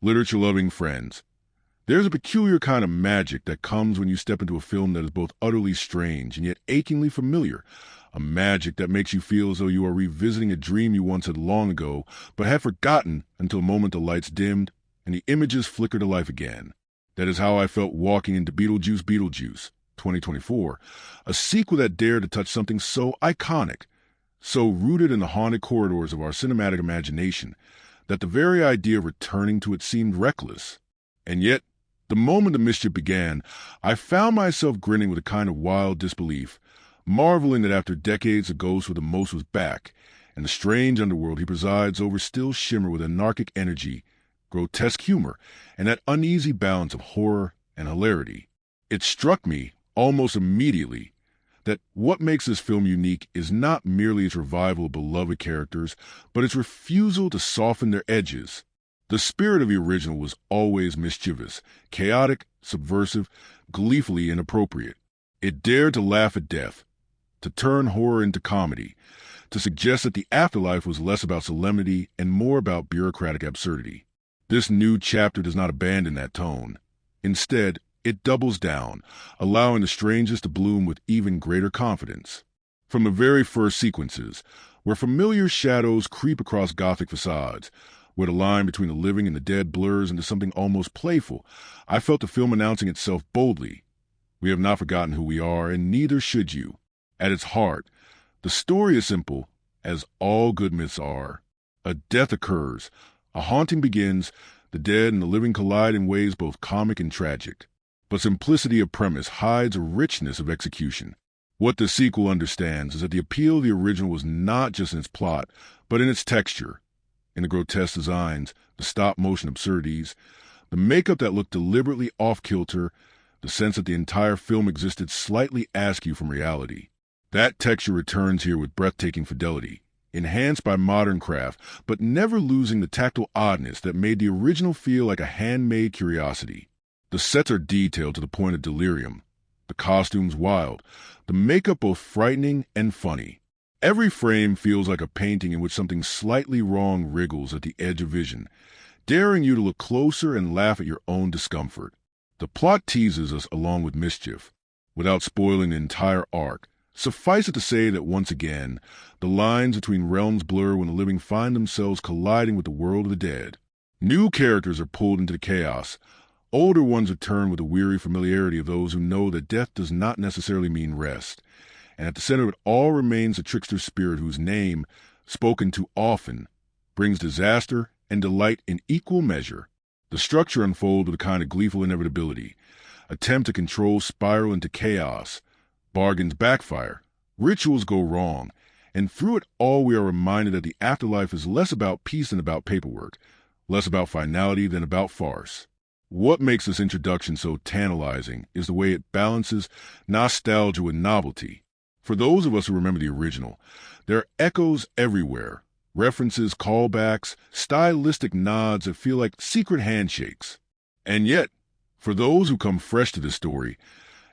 Literature-loving friends, there's a peculiar kind of magic that comes when you step into a film that is both utterly strange and yet achingly familiar, a magic that makes you feel as though you are revisiting a dream you once had long ago, but had forgotten until the moment the lights dimmed and the images flickered to life again. That is how I felt walking into Beetlejuice Beetlejuice, 2024, a sequel that dared to touch something so iconic, so rooted in the haunted corridors of our cinematic imagination, that the very idea of returning to it seemed reckless. And yet, the moment the mischief began, I found myself grinning with a kind of wild disbelief, marveling that after decades the ghost with the most was back, and the strange underworld he presides over still shimmer with anarchic energy, grotesque humor, and that uneasy balance of horror and hilarity. It struck me, almost immediately, that what makes this film unique is not merely its revival of beloved characters, but its refusal to soften their edges. The spirit of the original was always mischievous, chaotic, subversive, gleefully inappropriate. It dared to laugh at death, to turn horror into comedy, to suggest that the afterlife was less about solemnity and more about bureaucratic absurdity. This new chapter does not abandon that tone. Instead, it doubles down, allowing the strangest to bloom with even greater confidence. From the very first sequences, where familiar shadows creep across Gothic facades, where the line between the living and the dead blurs into something almost playful, I felt the film announcing itself boldly. We have not forgotten who we are, and neither should you. At its heart, the story is simple, as all good myths are. A death occurs, a haunting begins, the dead and the living collide in ways both comic and tragic. But simplicity of premise hides a richness of execution. What the sequel understands is that the appeal of the original was not just in its plot, but in its texture, in the grotesque designs, the stop-motion absurdities, the makeup that looked deliberately off-kilter, the sense that the entire film existed slightly askew from reality. That texture returns here with breathtaking fidelity, enhanced by modern craft, but never losing the tactile oddness that made the original feel like a handmade curiosity. The sets are detailed to the point of delirium, the costumes wild, the makeup both frightening and funny. Every frame feels like a painting in which something slightly wrong wriggles at the edge of vision, daring you to look closer and laugh at your own discomfort. The plot teases us along with mischief. Without spoiling the entire arc, suffice it to say that once again, the lines between realms blur when the living find themselves colliding with the world of the dead. New characters are pulled into the chaos. Older ones return with the weary familiarity of those who know that death does not necessarily mean rest. And at the center of it all remains the trickster spirit whose name, spoken too often, brings disaster and delight in equal measure. The structure unfolds with a kind of gleeful inevitability. Attempt to control spiral into chaos. Bargains backfire. Rituals go wrong. And through it all we are reminded that the afterlife is less about peace than about paperwork, less about finality than about farce. What makes this introduction so tantalizing is the way it balances nostalgia with novelty. For those of us who remember the original, there are echoes everywhere, references, callbacks, stylistic nods that feel like secret handshakes. And yet, for those who come fresh to this story,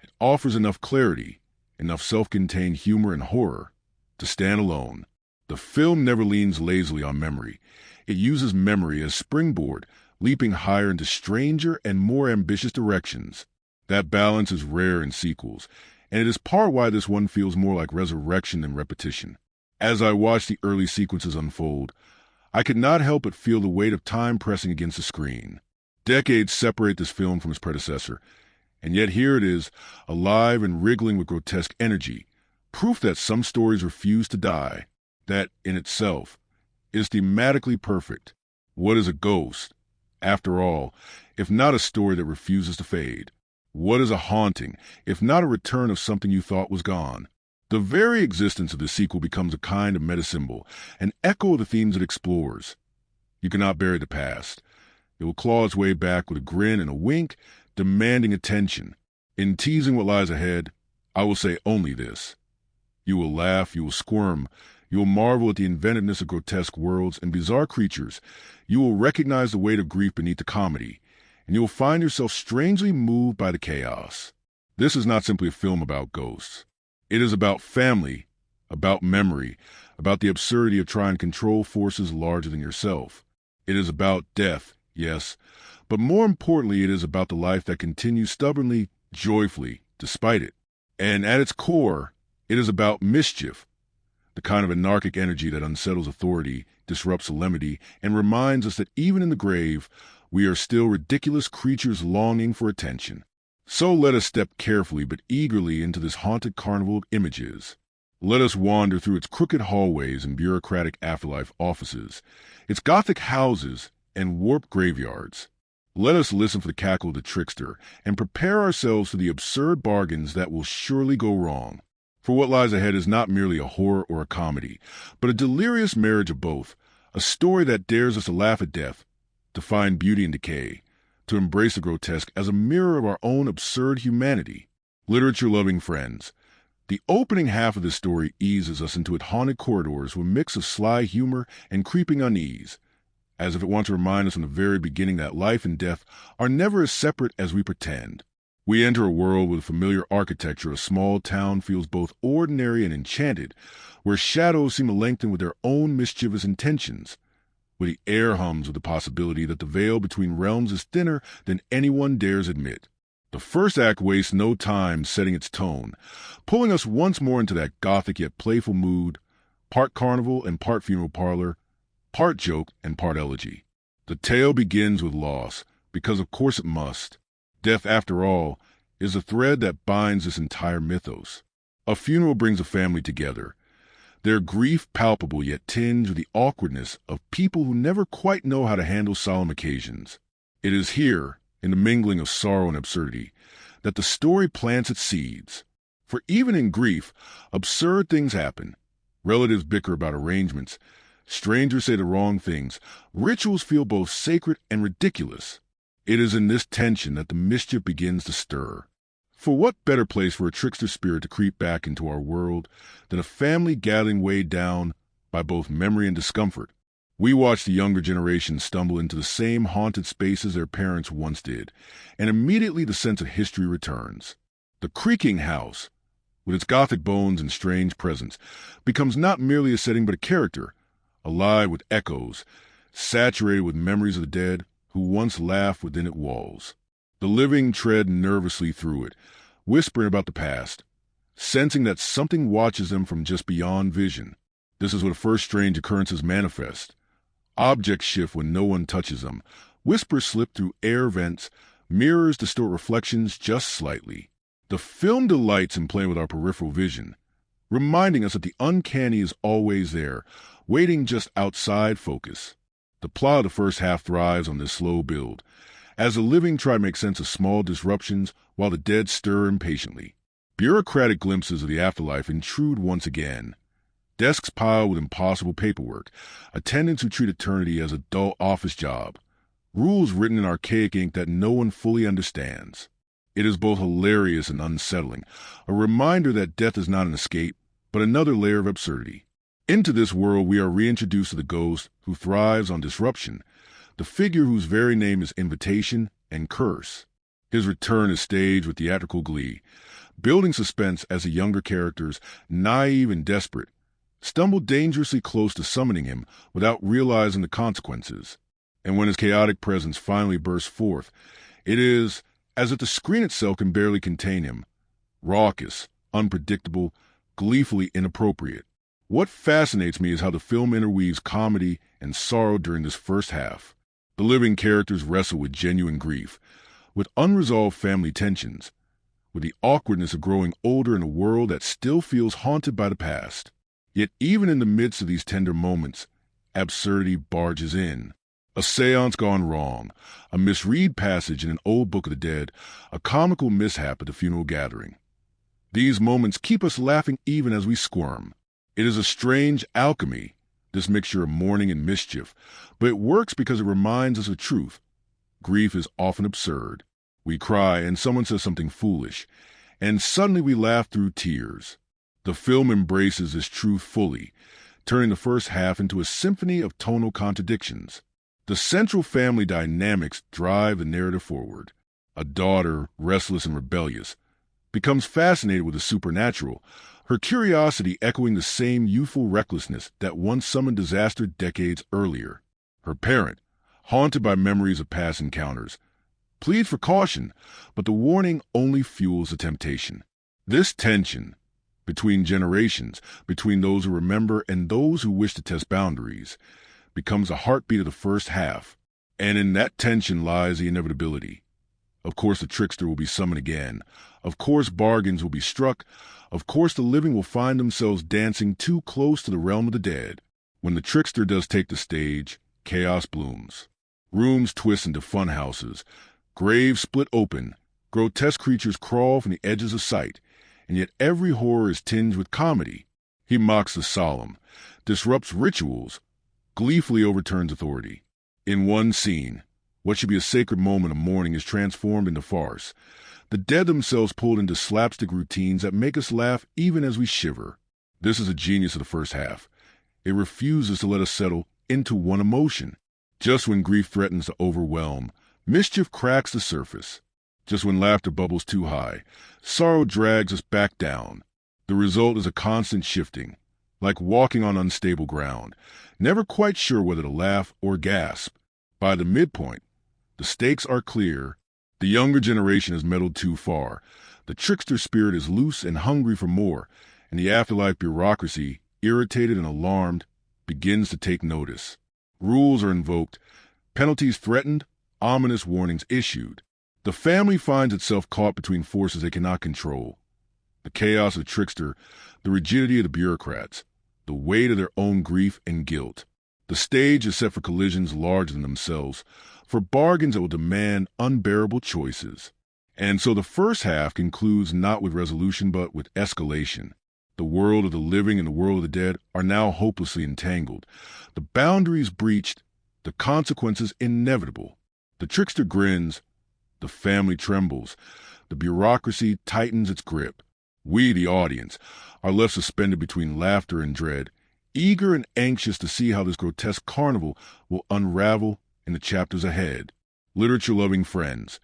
it offers enough clarity, enough self-contained humor and horror to stand alone. The film never leans lazily on memory. It uses memory as springboard, leaping higher into stranger and more ambitious directions. That balance is rare in sequels, and it is part why this one feels more like resurrection than repetition. As I watched the early sequences unfold, I could not help but feel the weight of time pressing against the screen. Decades separate this film from its predecessor, and yet here it is, alive and wriggling with grotesque energy, proof that some stories refuse to die. That, in itself, is thematically perfect. What is a ghost, after all, if not a story that refuses to fade? What is a haunting, if not a return of something you thought was gone? The very existence of the sequel becomes a kind of metasymbol, an echo of the themes it explores. You cannot bury the past. It will claw its way back with a grin and a wink, demanding attention. In teasing what lies ahead, I will say only this. You will laugh, you will squirm, you will marvel at the inventiveness of grotesque worlds and bizarre creatures. You will recognize the weight of grief beneath the comedy, and you will find yourself strangely moved by the chaos. This is not simply a film about ghosts. It is about family, about memory, about the absurdity of trying to control forces larger than yourself. It is about death Yes, but more importantly, it is about the life that continues stubbornly, joyfully, despite it. And at its core, it is about mischief, the kind of anarchic energy that unsettles authority, disrupts solemnity, and reminds us that even in the grave, we are still ridiculous creatures longing for attention. So let us step carefully but eagerly into this haunted carnival of images. Let us wander through its crooked hallways and bureaucratic afterlife offices, its Gothic houses and warped graveyards. Let us listen for the cackle of the trickster and prepare ourselves for the absurd bargains that will surely go wrong. For what lies ahead is not merely a horror or a comedy, but a delirious marriage of both, a story that dares us to laugh at death, to find beauty in decay, to embrace the grotesque as a mirror of our own absurd humanity. Literature-loving friends, the opening half of this story eases us into its haunted corridors with a mix of sly humor and creeping unease, as if it wants to remind us from the very beginning that life and death are never as separate as we pretend. We enter a world where the familiar architecture of a small town feels both ordinary and enchanted, where shadows seem to lengthen with their own mischievous intentions, where the air hums with the possibility that the veil between realms is thinner than anyone dares admit. The first act wastes no time setting its tone, pulling us once more into that Gothic yet playful mood, part carnival and part funeral parlor, part joke and part elegy. The tale begins with loss, because of course it must. Death, after all, is the thread that binds this entire mythos. A funeral brings a family together, their grief palpable yet tinged with the awkwardness of people who never quite know how to handle solemn occasions. It is here, in the mingling of sorrow and absurdity, that the story plants its seeds. For even in grief, absurd things happen. Relatives bicker about arrangements. Strangers say the wrong things. Rituals feel both sacred and ridiculous. It is in this tension that the mischief begins to stir. For what better place for a trickster spirit to creep back into our world than a family gathering weighed down by both memory and discomfort? We watch the younger generation stumble into the same haunted spaces their parents once did, and immediately the sense of history returns. The creaking house, with its Gothic bones and strange presence, becomes not merely a setting but a character, alive with echoes, saturated with memories of the dead who once laughed within its walls. The living tread nervously through it, whispering about the past, sensing that something watches them from just beyond vision. This is where the first strange occurrences manifest. Objects shift when no one touches them. Whispers slip through air vents. Mirrors distort reflections just slightly. The film delights in playing with our peripheral vision, reminding us that the uncanny is always there, waiting just outside focus. The plot of the first half thrives on this slow build, as the living try to make sense of small disruptions while the dead stir impatiently. Bureaucratic glimpses of the afterlife intrude once again. Desks piled with impossible paperwork, attendants who treat eternity as a dull office job, rules written in archaic ink that no one fully understands. It is both hilarious and unsettling, a reminder that death is not an escape, but another layer of absurdity. Into this world we are reintroduced to the ghost who thrives on disruption, the figure whose very name is invitation and curse. His return is staged with theatrical glee, building suspense as the younger characters, naive and desperate, stumble dangerously close to summoning him without realizing the consequences. And when his chaotic presence finally bursts forth, it is as if the screen itself can barely contain him. Raucous, unpredictable, gleefully inappropriate. What fascinates me is how the film interweaves comedy and sorrow during this first half. The living characters wrestle with genuine grief, with unresolved family tensions, with the awkwardness of growing older in a world that still feels haunted by the past. Yet even in the midst of these tender moments, absurdity barges in. A seance gone wrong, a misread passage in an old Book of the Dead, a comical mishap at the funeral gathering. These moments keep us laughing even as we squirm. It is a strange alchemy, this mixture of mourning and mischief, but it works because it reminds us of truth. Grief is often absurd. We cry and someone says something foolish, and suddenly we laugh through tears. The film embraces this truth fully, turning the first half into a symphony of tonal contradictions. The central family dynamics drive the narrative forward. A daughter, restless and rebellious, becomes fascinated with the supernatural, her curiosity echoing the same youthful recklessness that once summoned disaster decades earlier. Her parent, haunted by memories of past encounters. Plead for caution, but the warning only fuels the temptation. This tension between generations, between those who remember and those who wish to test boundaries, becomes the heartbeat of the first half. And in that tension lies the inevitability. Of course, the trickster will be summoned again. Of course, bargains will be struck. Of course, the living will find themselves dancing too close to the realm of the dead. When the trickster does take the stage, chaos blooms. Rooms twist into fun houses. Graves split open. Grotesque creatures crawl from the edges of sight. And yet every horror is tinged with comedy. He mocks the solemn, disrupts rituals, gleefully overturns authority. In one scene, what should be a sacred moment of mourning is transformed into farce. The dead themselves pulled into slapstick routines that make us laugh even as we shiver. This is a genius of the first half. It refuses to let us settle into one emotion. Just when grief threatens to overwhelm, mischief cracks the surface. Just when laughter bubbles too high, sorrow drags us back down. The result is a constant shifting, like walking on unstable ground, never quite sure whether to laugh or gasp. By the midpoint, the stakes are clear. The younger generation has meddled too far. The trickster spirit is loose and hungry for more, and the afterlife bureaucracy, irritated and alarmed, begins to take notice. Rules are invoked, penalties threatened, ominous warnings issued. The family finds itself caught between forces they cannot control. The chaos of the trickster, the rigidity of the bureaucrats, the weight of their own grief and guilt. The stage is set for collisions larger than themselves, for bargains that will demand unbearable choices. And so the first half concludes not with resolution but with escalation. The world of the living and the world of the dead are now hopelessly entangled. The boundaries breached, the consequences inevitable. The trickster grins, the family trembles, the bureaucracy tightens its grip. We, the audience, are left suspended between laughter and dread, eager and anxious to see how this grotesque carnival will unravel in the chapters ahead. Literature-loving friends,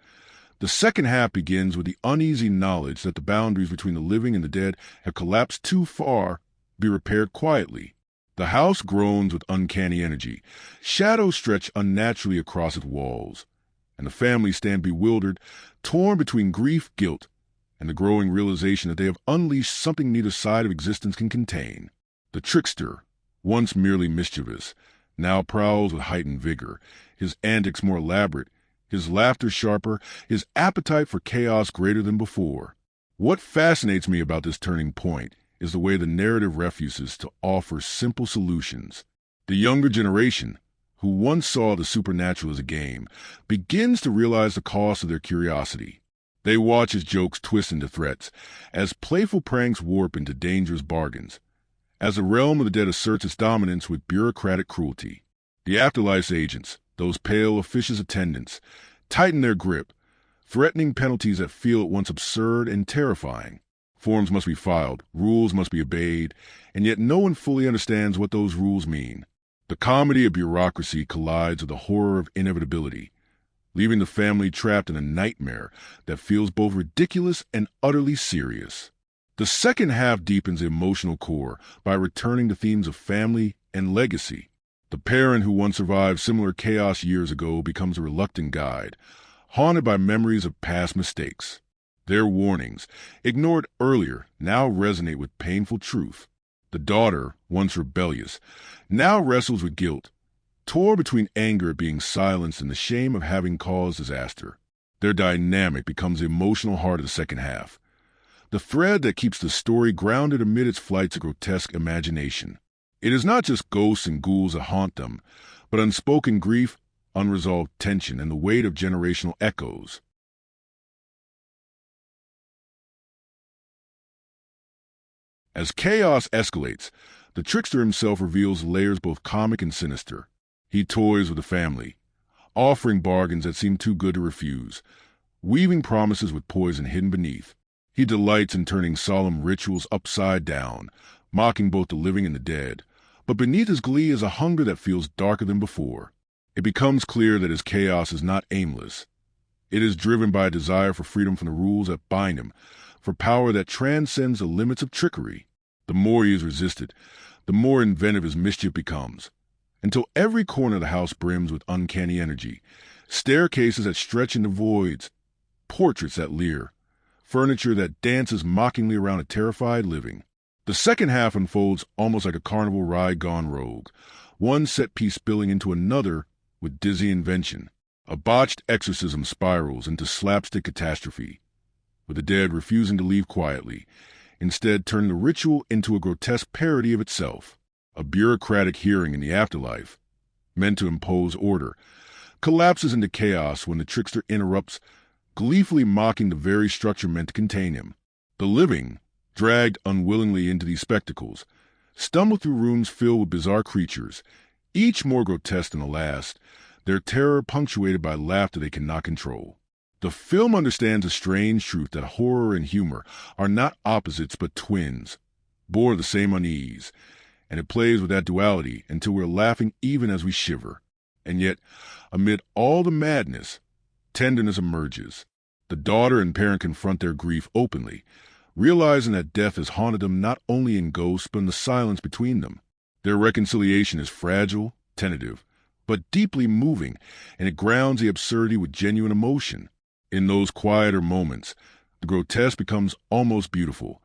the second half begins with the uneasy knowledge that the boundaries between the living and the dead have collapsed too far to be repaired quietly. The house groans with uncanny energy. Shadows stretch unnaturally across its walls, and the family stand bewildered, torn between grief, guilt, and the growing realization that they have unleashed something neither side of existence can contain. The trickster, once merely mischievous, now prowls with heightened vigor, his antics more elaborate, his laughter sharper, his appetite for chaos greater than before. What fascinates me about this turning point is the way the narrative refuses to offer simple solutions. The younger generation, who once saw the supernatural as a game, begins to realize the cost of their curiosity. They watch as jokes twist into threats, as playful pranks warp into dangerous bargains, as the realm of the dead asserts its dominance with bureaucratic cruelty. The afterlife's agents, those pale, officious attendants, tighten their grip, threatening penalties that feel at once absurd and terrifying. Forms must be filed, rules must be obeyed, and yet no one fully understands what those rules mean. The comedy of bureaucracy collides with the horror of inevitability, leaving the family trapped in a nightmare that feels both ridiculous and utterly serious. The second half deepens the emotional core by returning to themes of family and legacy. The parent who once survived similar chaos years ago becomes a reluctant guide, haunted by memories of past mistakes. Their warnings, ignored earlier, now resonate with painful truth. The daughter, once rebellious, now wrestles with guilt, torn between anger at being silenced and the shame of having caused disaster. Their dynamic becomes the emotional heart of the second half, the thread that keeps the story grounded amid its flights of grotesque imagination. It is not just ghosts and ghouls that haunt them, but unspoken grief, unresolved tension, and the weight of generational echoes. As chaos escalates, the trickster himself reveals layers both comic and sinister. He toys with the family, offering bargains that seem too good to refuse, weaving promises with poison hidden beneath. He delights in turning solemn rituals upside down, mocking both the living and the dead. But beneath his glee is a hunger that feels darker than before. It becomes clear that his chaos is not aimless. It is driven by a desire for freedom from the rules that bind him, for power that transcends the limits of trickery. The more he is resisted, the more inventive his mischief becomes. until every corner of the house brims with uncanny energy. Staircases that stretch into voids, portraits that leer, furniture that dances mockingly around a terrified living. The second half unfolds almost like a carnival ride gone rogue, one set piece spilling into another with dizzy invention. A botched exorcism spirals into slapstick catastrophe, with the dead refusing to leave quietly, instead turning the ritual into a grotesque parody of itself. A bureaucratic hearing in the afterlife, meant to impose order, collapses into chaos when the trickster interrupts, gleefully mocking the very structure meant to contain him. The living, dragged unwillingly into these spectacles, stumble through rooms filled with bizarre creatures, each more grotesque than the last, their terror punctuated by laughter they cannot control. The film understands a strange truth that horror and humor are not opposites but twins, born of the same unease, and it plays with that duality until we're laughing even as we shiver. And yet, amid all the madness, tenderness emerges. The daughter and parent confront their grief openly, realizing that death has haunted them not only in ghosts but in the silence between them. Their reconciliation is fragile, tentative, but deeply moving, and it grounds the absurdity with genuine emotion. In those quieter moments, the grotesque becomes almost beautiful,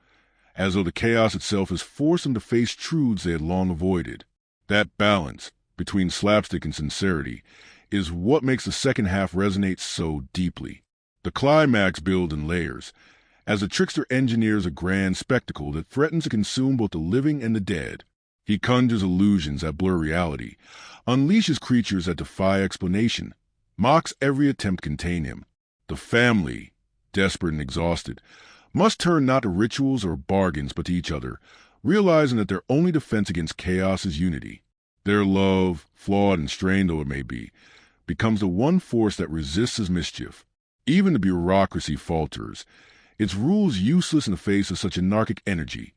as though the chaos itself has forced them to face truths they had long avoided. That balance between slapstick and sincerity is what makes the second half resonate so deeply. The climax builds in layers, as the trickster engineers a grand spectacle that threatens to consume both the living and the dead. He conjures illusions that blur reality, unleashes creatures that defy explanation, mocks every attempt to contain him. The family, desperate and exhausted, must turn not to rituals or bargains but to each other, realizing that their only defense against chaos is unity. Their love, flawed and strained though it may be, becomes the one force that resists his mischief. Even the bureaucracy falters, its rules useless in the face of such anarchic energy,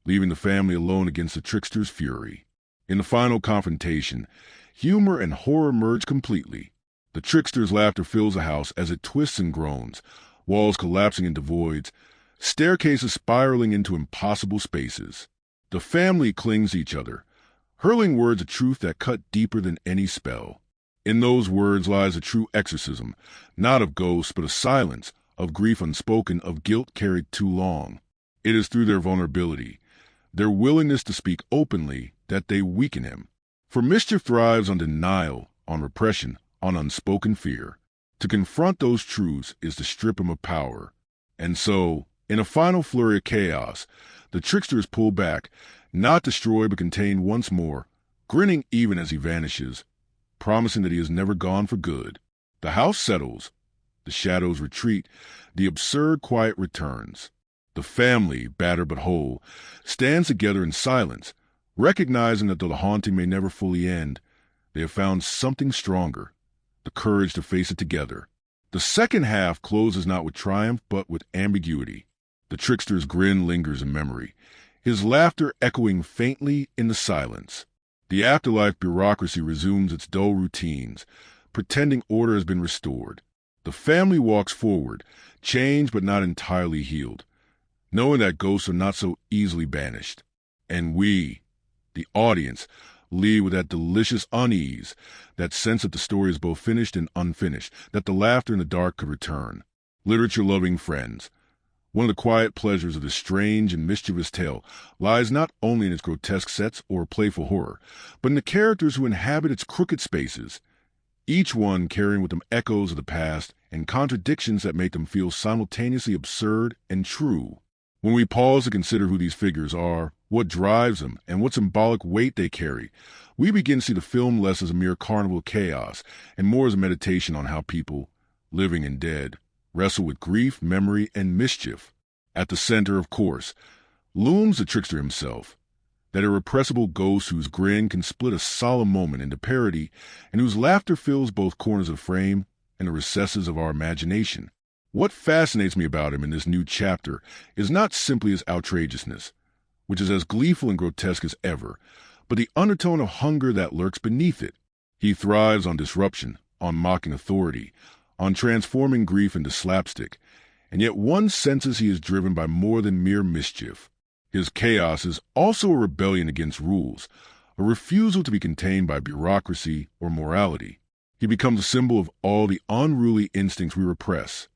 leaving the family alone against the trickster's fury. In the final confrontation, humor and horror merge completely. The trickster's laughter fills the house as it twists and groans, walls collapsing into voids, staircases spiraling into impossible spaces. The family clings to each other, hurling words of truth that cut deeper than any spell. In those words lies a true exorcism, not of ghosts but of silence, of grief unspoken, of guilt carried too long. It is through their vulnerability, their willingness to speak openly, that they weaken him. For mischief thrives on denial, on repression, on unspoken fear. To confront those truths is to strip him of power. And so, in a final flurry of chaos, the trickster is pulled back, not destroyed but contained once more, grinning even as he vanishes, promising that he is never gone for good. The house settles, the shadows retreat, the absurd quiet returns. The family, battered but whole, stands together in silence, recognizing that though the haunting may never fully end, they have found something stronger, the courage to face it together. The second half closes not with triumph but with ambiguity. The trickster's grin lingers in memory, his laughter echoing faintly in the silence. The afterlife bureaucracy resumes its dull routines, pretending order has been restored. The family walks forward, changed but not entirely healed, knowing that ghosts are not so easily banished. And we, the audience, leave with that delicious unease, that sense that the story is both finished and unfinished, that the laughter in the dark could return. Literature-loving friends, one of the quiet pleasures of this strange and mischievous tale lies not only in its grotesque sets or playful horror, but in the characters who inhabit its crooked spaces, each one carrying with them echoes of the past and contradictions that make them feel simultaneously absurd and true. When we pause to consider who these figures are, what drives them, and what symbolic weight they carry, we begin to see the film less as a mere carnival of chaos and more as a meditation on how people, living and dead, wrestle with grief, memory, and mischief. At the center, of course, looms the trickster himself, that irrepressible ghost whose grin can split a solemn moment into parody and whose laughter fills both corners of the frame and the recesses of our imagination. What fascinates me about him in this new chapter is not simply his outrageousness, which is as gleeful and grotesque as ever, but the undertone of hunger that lurks beneath it. He thrives on disruption, on mocking authority, on transforming grief into slapstick, and yet one senses he is driven by more than mere mischief. His chaos is also a rebellion against rules, a refusal to be contained by bureaucracy or morality. He becomes a symbol of all the unruly instincts we repress: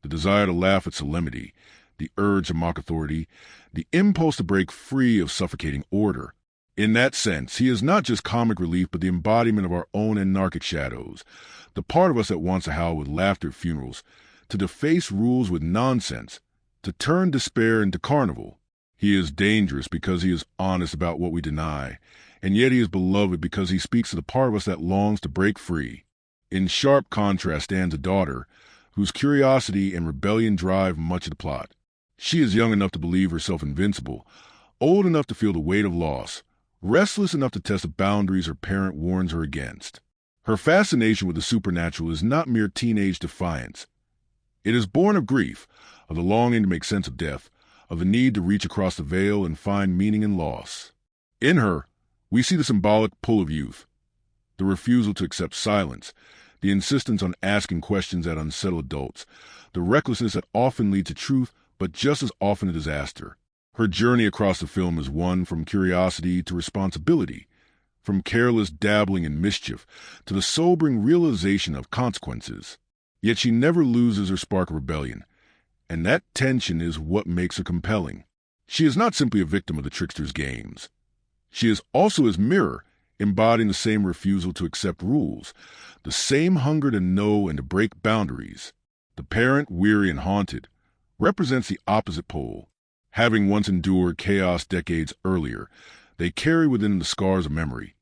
the desire to laugh at solemnity, the urge to mock authority, the impulse to break free of suffocating order. In that sense, he is not just comic relief, but the embodiment of our own anarchic shadows, the part of us that wants to howl with laughter at funerals, to deface rules with nonsense, to turn despair into carnival. He is dangerous because he is honest about what we deny, and yet he is beloved because he speaks to the part of us that longs to break free. In sharp contrast stands a daughter, whose curiosity and rebellion drive much of the plot. She is young enough to believe herself invincible, old enough to feel the weight of loss, restless enough to test the boundaries her parent warns her against. Her fascination with the supernatural is not mere teenage defiance. It is born of grief, of the longing to make sense of death, of the need to reach across the veil and find meaning in loss. In her, we see the symbolic pull of youth, the refusal to accept silence, the insistence on asking questions that unsettle adults, the recklessness that often leads to truth, but just as often a disaster. Her journey across the film is one from curiosity to responsibility, from careless dabbling in mischief to the sobering realization of consequences. Yet she never loses her spark of rebellion, and that tension is what makes her compelling. She is not simply a victim of the trickster's games. She is also his mirror, embodying the same refusal to accept rules, the same hunger to know and to break boundaries. The parent, weary and haunted, represents the opposite pole. Having once endured chaos decades earlier, they carry within the scars of memory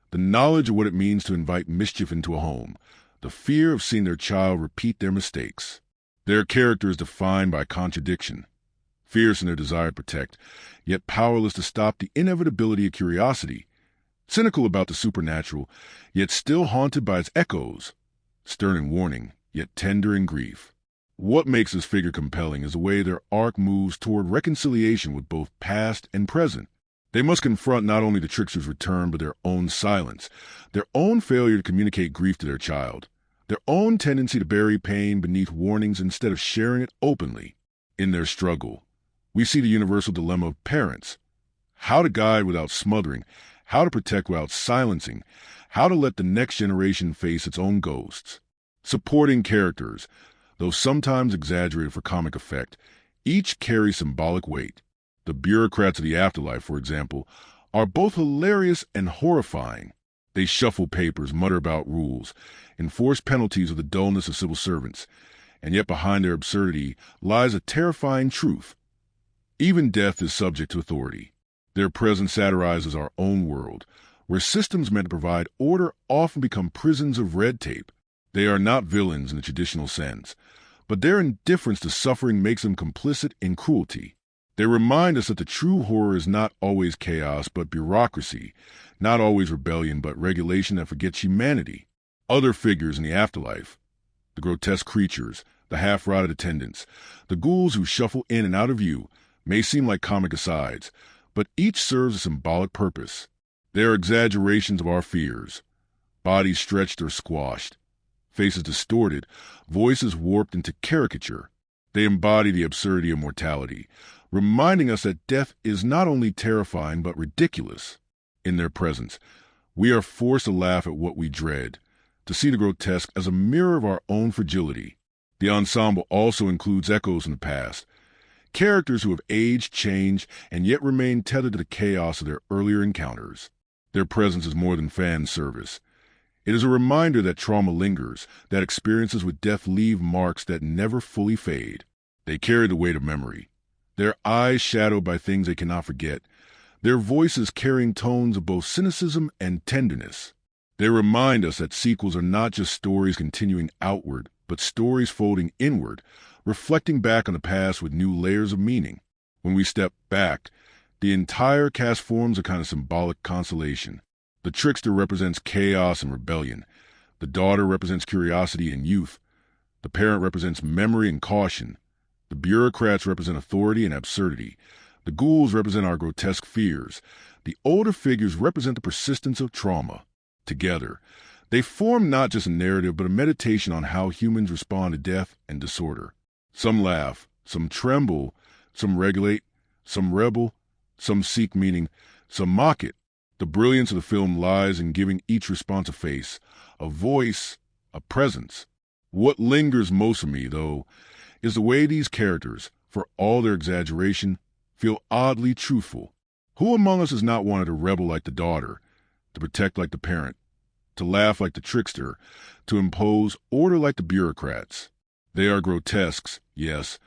the knowledge of what it means to invite mischief into a home, the fear of seeing their child repeat their mistakes. Their character is defined by contradiction, fierce in their desire to protect, yet powerless to stop the inevitability of curiosity, cynical about the supernatural, yet still haunted by its echoes, stern in warning, yet tender in grief. What makes this figure compelling is the way their arc moves toward reconciliation with both past and present. They must confront not only the trickster's return, but their own silence, their own failure to communicate grief to their child, their own tendency to bury pain beneath warnings instead of sharing it openly. In their struggle, we see the universal dilemma of parents: how to guide without smothering, how to protect without silencing, how to let the next generation face its own ghosts. Supporting characters, though sometimes exaggerated for comic effect, each carry symbolic weight. The bureaucrats of the afterlife, for example, are both hilarious and horrifying. They shuffle papers, mutter about rules, enforce penalties with the dullness of civil servants, and yet behind their absurdity lies a terrifying truth. Even death is subject to authority. Their presence satirizes our own world, where systems meant to provide order often become prisons of red tape. They are not villains in the traditional sense, but their indifference to suffering makes them complicit in cruelty. They remind us that the true horror is not always chaos, but bureaucracy, not always rebellion, but regulation that forgets humanity. Other figures in the afterlife, the grotesque creatures, the half-rotted attendants, the ghouls who shuffle in and out of view, may seem like comic asides, but each serves a symbolic purpose. They are exaggerations of our fears, bodies stretched or squashed, faces distorted, voices warped into caricature. They embody the absurdity of mortality, reminding us that death is not only terrifying but ridiculous. In their presence, we are forced to laugh at what we dread, to see the grotesque as a mirror of our own fragility. The ensemble also includes echoes in the past, characters who have aged, changed, and yet remain tethered to the chaos of their earlier encounters. Their presence is more than fan service. It is a reminder that trauma lingers, that experiences with death leave marks that never fully fade. They carry the weight of memory, their eyes shadowed by things they cannot forget, their voices carrying tones of both cynicism and tenderness. They remind us that sequels are not just stories continuing outward, but stories folding inward, reflecting back on the past with new layers of meaning. When we step back, the entire cast forms a kind of symbolic constellation. The trickster represents chaos and rebellion. The daughter represents curiosity and youth. The parent represents memory and caution. The bureaucrats represent authority and absurdity. The ghouls represent our grotesque fears. The older figures represent the persistence of trauma. Together, they form not just a narrative, but a meditation on how humans respond to death and disorder. Some laugh, some tremble, some regulate, some rebel, some seek meaning, some mock it. The brilliance of the film lies in giving each response a face, a voice, a presence. What lingers most for me, though, is the way these characters, for all their exaggeration, feel oddly truthful. Who among us has not wanted to rebel like the daughter, to protect like the parent, to laugh like the trickster, to impose order like the bureaucrats? They are grotesques, yes,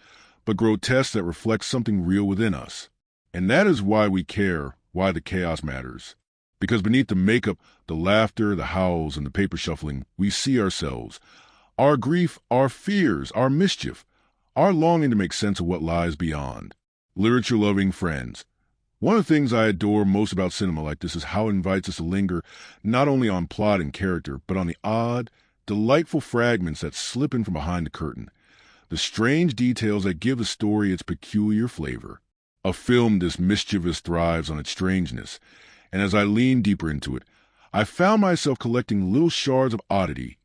but grotesques that reflect something real within us. And that is why we care, why the chaos matters. Because beneath the makeup, the laughter, the howls, and the paper shuffling, we see ourselves. Our grief, our fears, our mischief, our longing to make sense of what lies beyond. Literature-loving friends, one of the things I adore most about cinema like this is how it invites us to linger not only on plot and character, but on the odd, delightful fragments that slip in from behind the curtain, the strange details that give the story its peculiar flavor. A film this mischievous thrives on its strangeness, and as I lean deeper into it, I found myself collecting little shards of oddity,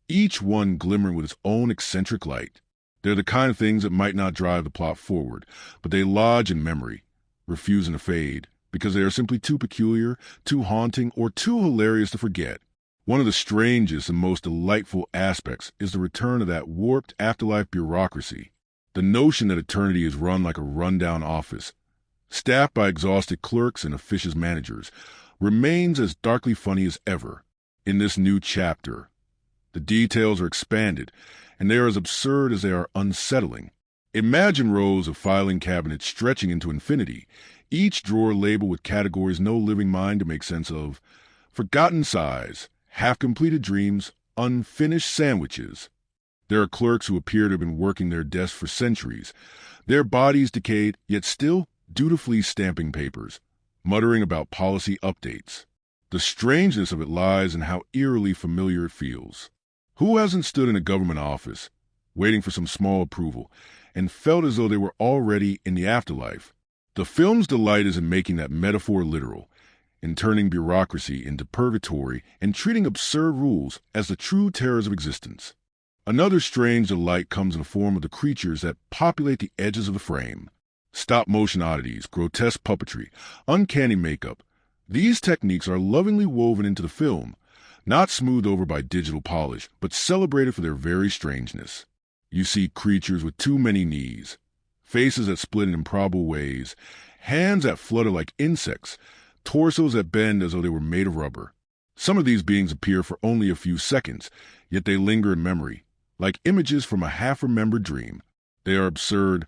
each one glimmering with its own eccentric light. They're the kind of things that might not drive the plot forward, but they lodge in memory, refusing to fade, because they are simply too peculiar, too haunting, or too hilarious to forget. One of the strangest and most delightful aspects is the return of that warped afterlife bureaucracy. The notion that eternity is run like a rundown office, staffed by exhausted clerks and officious managers, remains as darkly funny as ever. In this new chapter, the details are expanded, and they are as absurd as they are unsettling. Imagine rows of filing cabinets stretching into infinity, each drawer labeled with categories no living mind to make sense of: forgotten sighs, half-completed dreams, unfinished sandwiches. There are clerks who appear to have been working their desks for centuries, their bodies decayed, yet still dutifully stamping papers, muttering about policy updates. The strangeness of it lies in how eerily familiar it feels. Who hasn't stood in a government office, waiting for some small approval, and felt as though they were already in the afterlife? The film's delight is in making that metaphor literal, in turning bureaucracy into purgatory and treating absurd rules as the true terrors of existence. Another strange delight comes in the form of the creatures that populate the edges of the frame. Stop-motion oddities, grotesque puppetry, uncanny makeup. These techniques are lovingly woven into the film, not smoothed over by digital polish, but celebrated for their very strangeness. You see creatures with too many knees, faces that split in improbable ways, hands that flutter like insects, torsos that bend as though they were made of rubber. Some of these beings appear for only a few seconds, yet they linger in memory, like images from a half-remembered dream. They are absurd,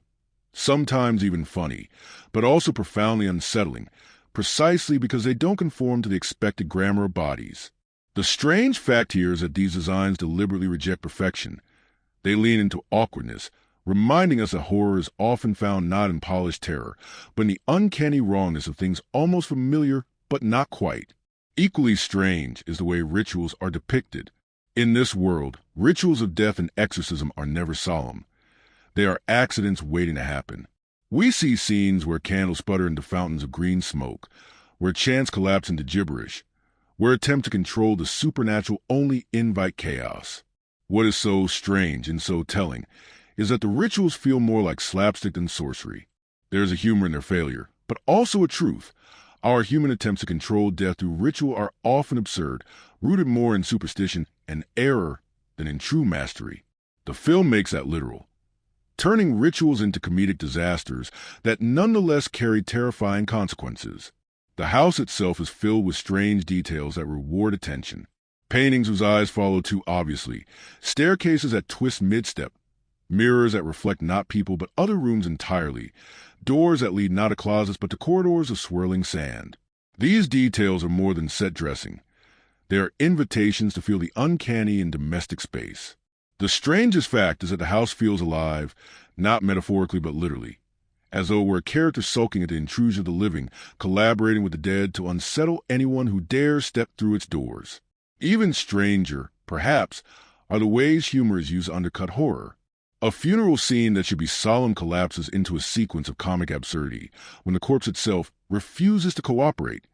sometimes even funny, but also profoundly unsettling, precisely because they don't conform to the expected grammar of bodies. The strange fact here is that these designs deliberately reject perfection. They lean into awkwardness, reminding us that horror is often found not in polished terror, but in the uncanny wrongness of things almost familiar, but not quite. Equally strange is the way rituals are depicted. In this world, rituals of death and exorcism are never solemn. They are accidents waiting to happen. We see scenes where candles sputter into fountains of green smoke, where chants collapse into gibberish, where attempts to control the supernatural only invite chaos. What is so strange and so telling is that the rituals feel more like slapstick than sorcery. There is a humor in their failure, but also a truth. Our human attempts to control death through ritual are often absurd, rooted more in superstition and error than in true mastery. The film makes that literal, turning rituals into comedic disasters that nonetheless carry terrifying consequences. The house itself is filled with strange details that reward attention. Paintings whose eyes follow too obviously, staircases that twist mid-step, mirrors that reflect not people but other rooms entirely, doors that lead not to closets but to corridors of swirling sand. These details are more than set dressing. They are invitations to feel the uncanny in domestic space. The strangest fact is that the house feels alive, not metaphorically but literally, as though it were a character sulking at the intrusion of the living, collaborating with the dead to unsettle anyone who dares step through its doors. Even stranger, perhaps, are the ways humor is used to undercut horror. A funeral scene that should be solemn collapses into a sequence of comic absurdity when the corpse itself refuses to cooperate,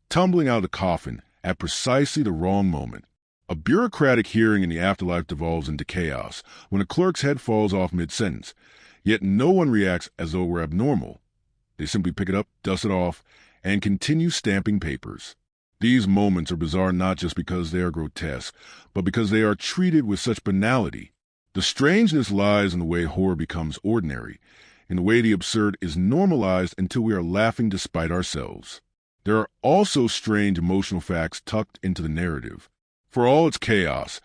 tumbling out of the coffin at precisely the wrong moment. A bureaucratic hearing in the afterlife devolves into chaos when a clerk's head falls off mid-sentence, yet no one reacts as though it were abnormal. They simply pick it up, dust it off, and continue stamping papers. These moments are bizarre not just because they are grotesque, but because they are treated with such banality. The strangeness lies in the way horror becomes ordinary, in the way the absurd is normalized until we are laughing despite ourselves. There are also strange emotional facts tucked into the narrative. For all its chaos,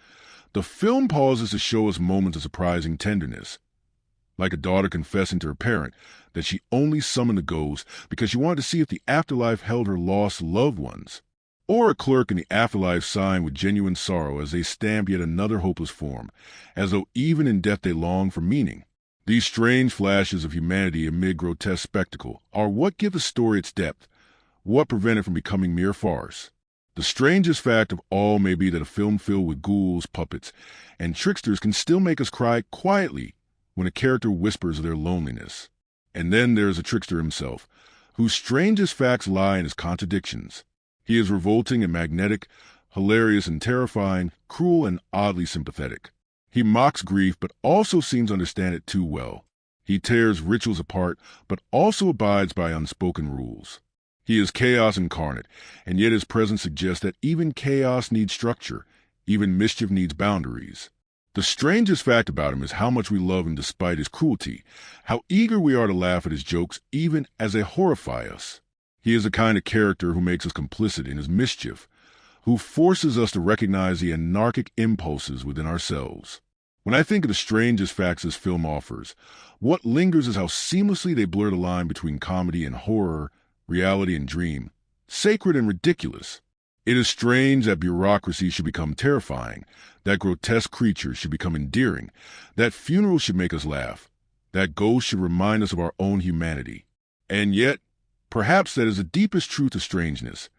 the film pauses to show us moments of surprising tenderness, like a daughter confessing to her parent that she only summoned the ghost because she wanted to see if the afterlife held her lost loved ones, or a clerk in the afterlife sighing with genuine sorrow as they stamp yet another hopeless form, as though even in death they long for meaning. These strange flashes of humanity amid grotesque spectacle are what give the story its depth, what prevent it from becoming mere farce. The strangest fact of all may be that a film filled with ghouls, puppets, and tricksters can still make us cry quietly when a character whispers of their loneliness. And then there is a trickster himself, whose strangest facts lie in his contradictions. He is revolting and magnetic, hilarious and terrifying, cruel and oddly sympathetic. He mocks grief but also seems to understand it too well. He tears rituals apart but also abides by unspoken rules. He is chaos incarnate, and yet his presence suggests that even chaos needs structure, even mischief needs boundaries. The strangest fact about him is how much we love him despite his cruelty, how eager we are to laugh at his jokes even as they horrify us. He is the kind of character who makes us complicit in his mischief, who forces us to recognize the anarchic impulses within ourselves. When I think of the strangest facts this film offers, what lingers is how seamlessly they blur the line between comedy and horror, reality and dream, sacred and ridiculous. It is strange that bureaucracy should become terrifying, that grotesque creatures should become endearing, that funerals should make us laugh, that ghosts should remind us of our own humanity. And yet, perhaps that is the deepest truth of strangeness.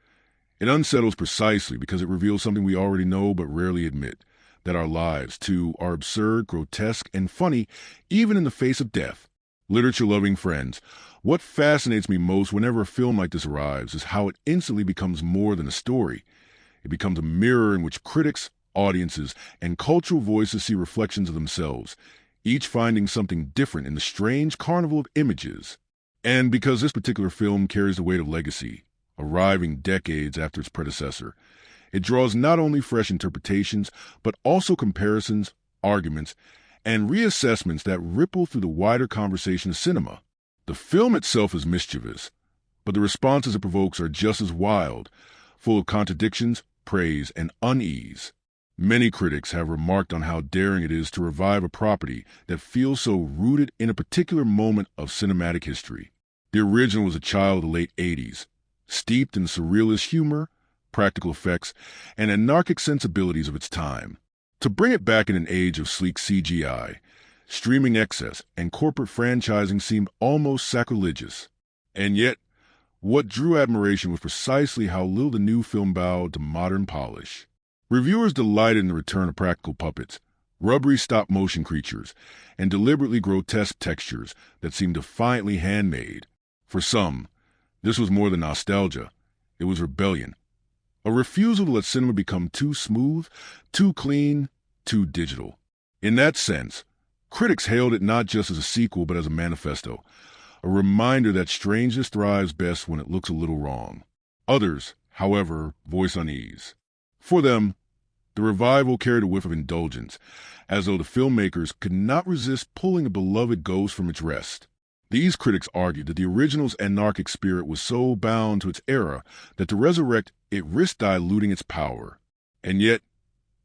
It unsettles precisely because it reveals something we already know but rarely admit, that our lives, too, are absurd, grotesque, and funny even in the face of death. Literature-loving friends, what fascinates me most whenever a film like this arrives is how it instantly becomes more than a story. It becomes a mirror in which critics, audiences, and cultural voices see reflections of themselves, each finding something different in the strange carnival of images. And because this particular film carries the weight of legacy, arriving decades after its predecessor, it draws not only fresh interpretations, but also comparisons, arguments, and reassessments that ripple through the wider conversation of cinema. The film itself is mischievous, but the responses it provokes are just as wild, full of contradictions, praise, and unease. Many critics have remarked on how daring it is to revive a property that feels so rooted in a particular moment of cinematic history. The original was a child of the late 80s, steeped in surrealist humor, practical effects, and anarchic sensibilities of its time. To bring it back in an age of sleek CGI, streaming excess, and corporate franchising seemed almost sacrilegious. And yet, what drew admiration was precisely how little the new film bowed to modern polish. Reviewers delighted in the return of practical puppets, rubbery stop-motion creatures, and deliberately grotesque textures that seemed defiantly handmade. For some, this was more than nostalgia. It was rebellion. A refusal to let cinema become too smooth, too clean, too digital. In that sense, critics hailed it not just as a sequel but as a manifesto, a reminder that strangeness thrives best when it looks a little wrong. Others, however, voiced unease. For them, the revival carried a whiff of indulgence, as though the filmmakers could not resist pulling a beloved ghost from its rest. These critics argued that the original's anarchic spirit was so bound to its era that to resurrect it risked diluting its power. And yet,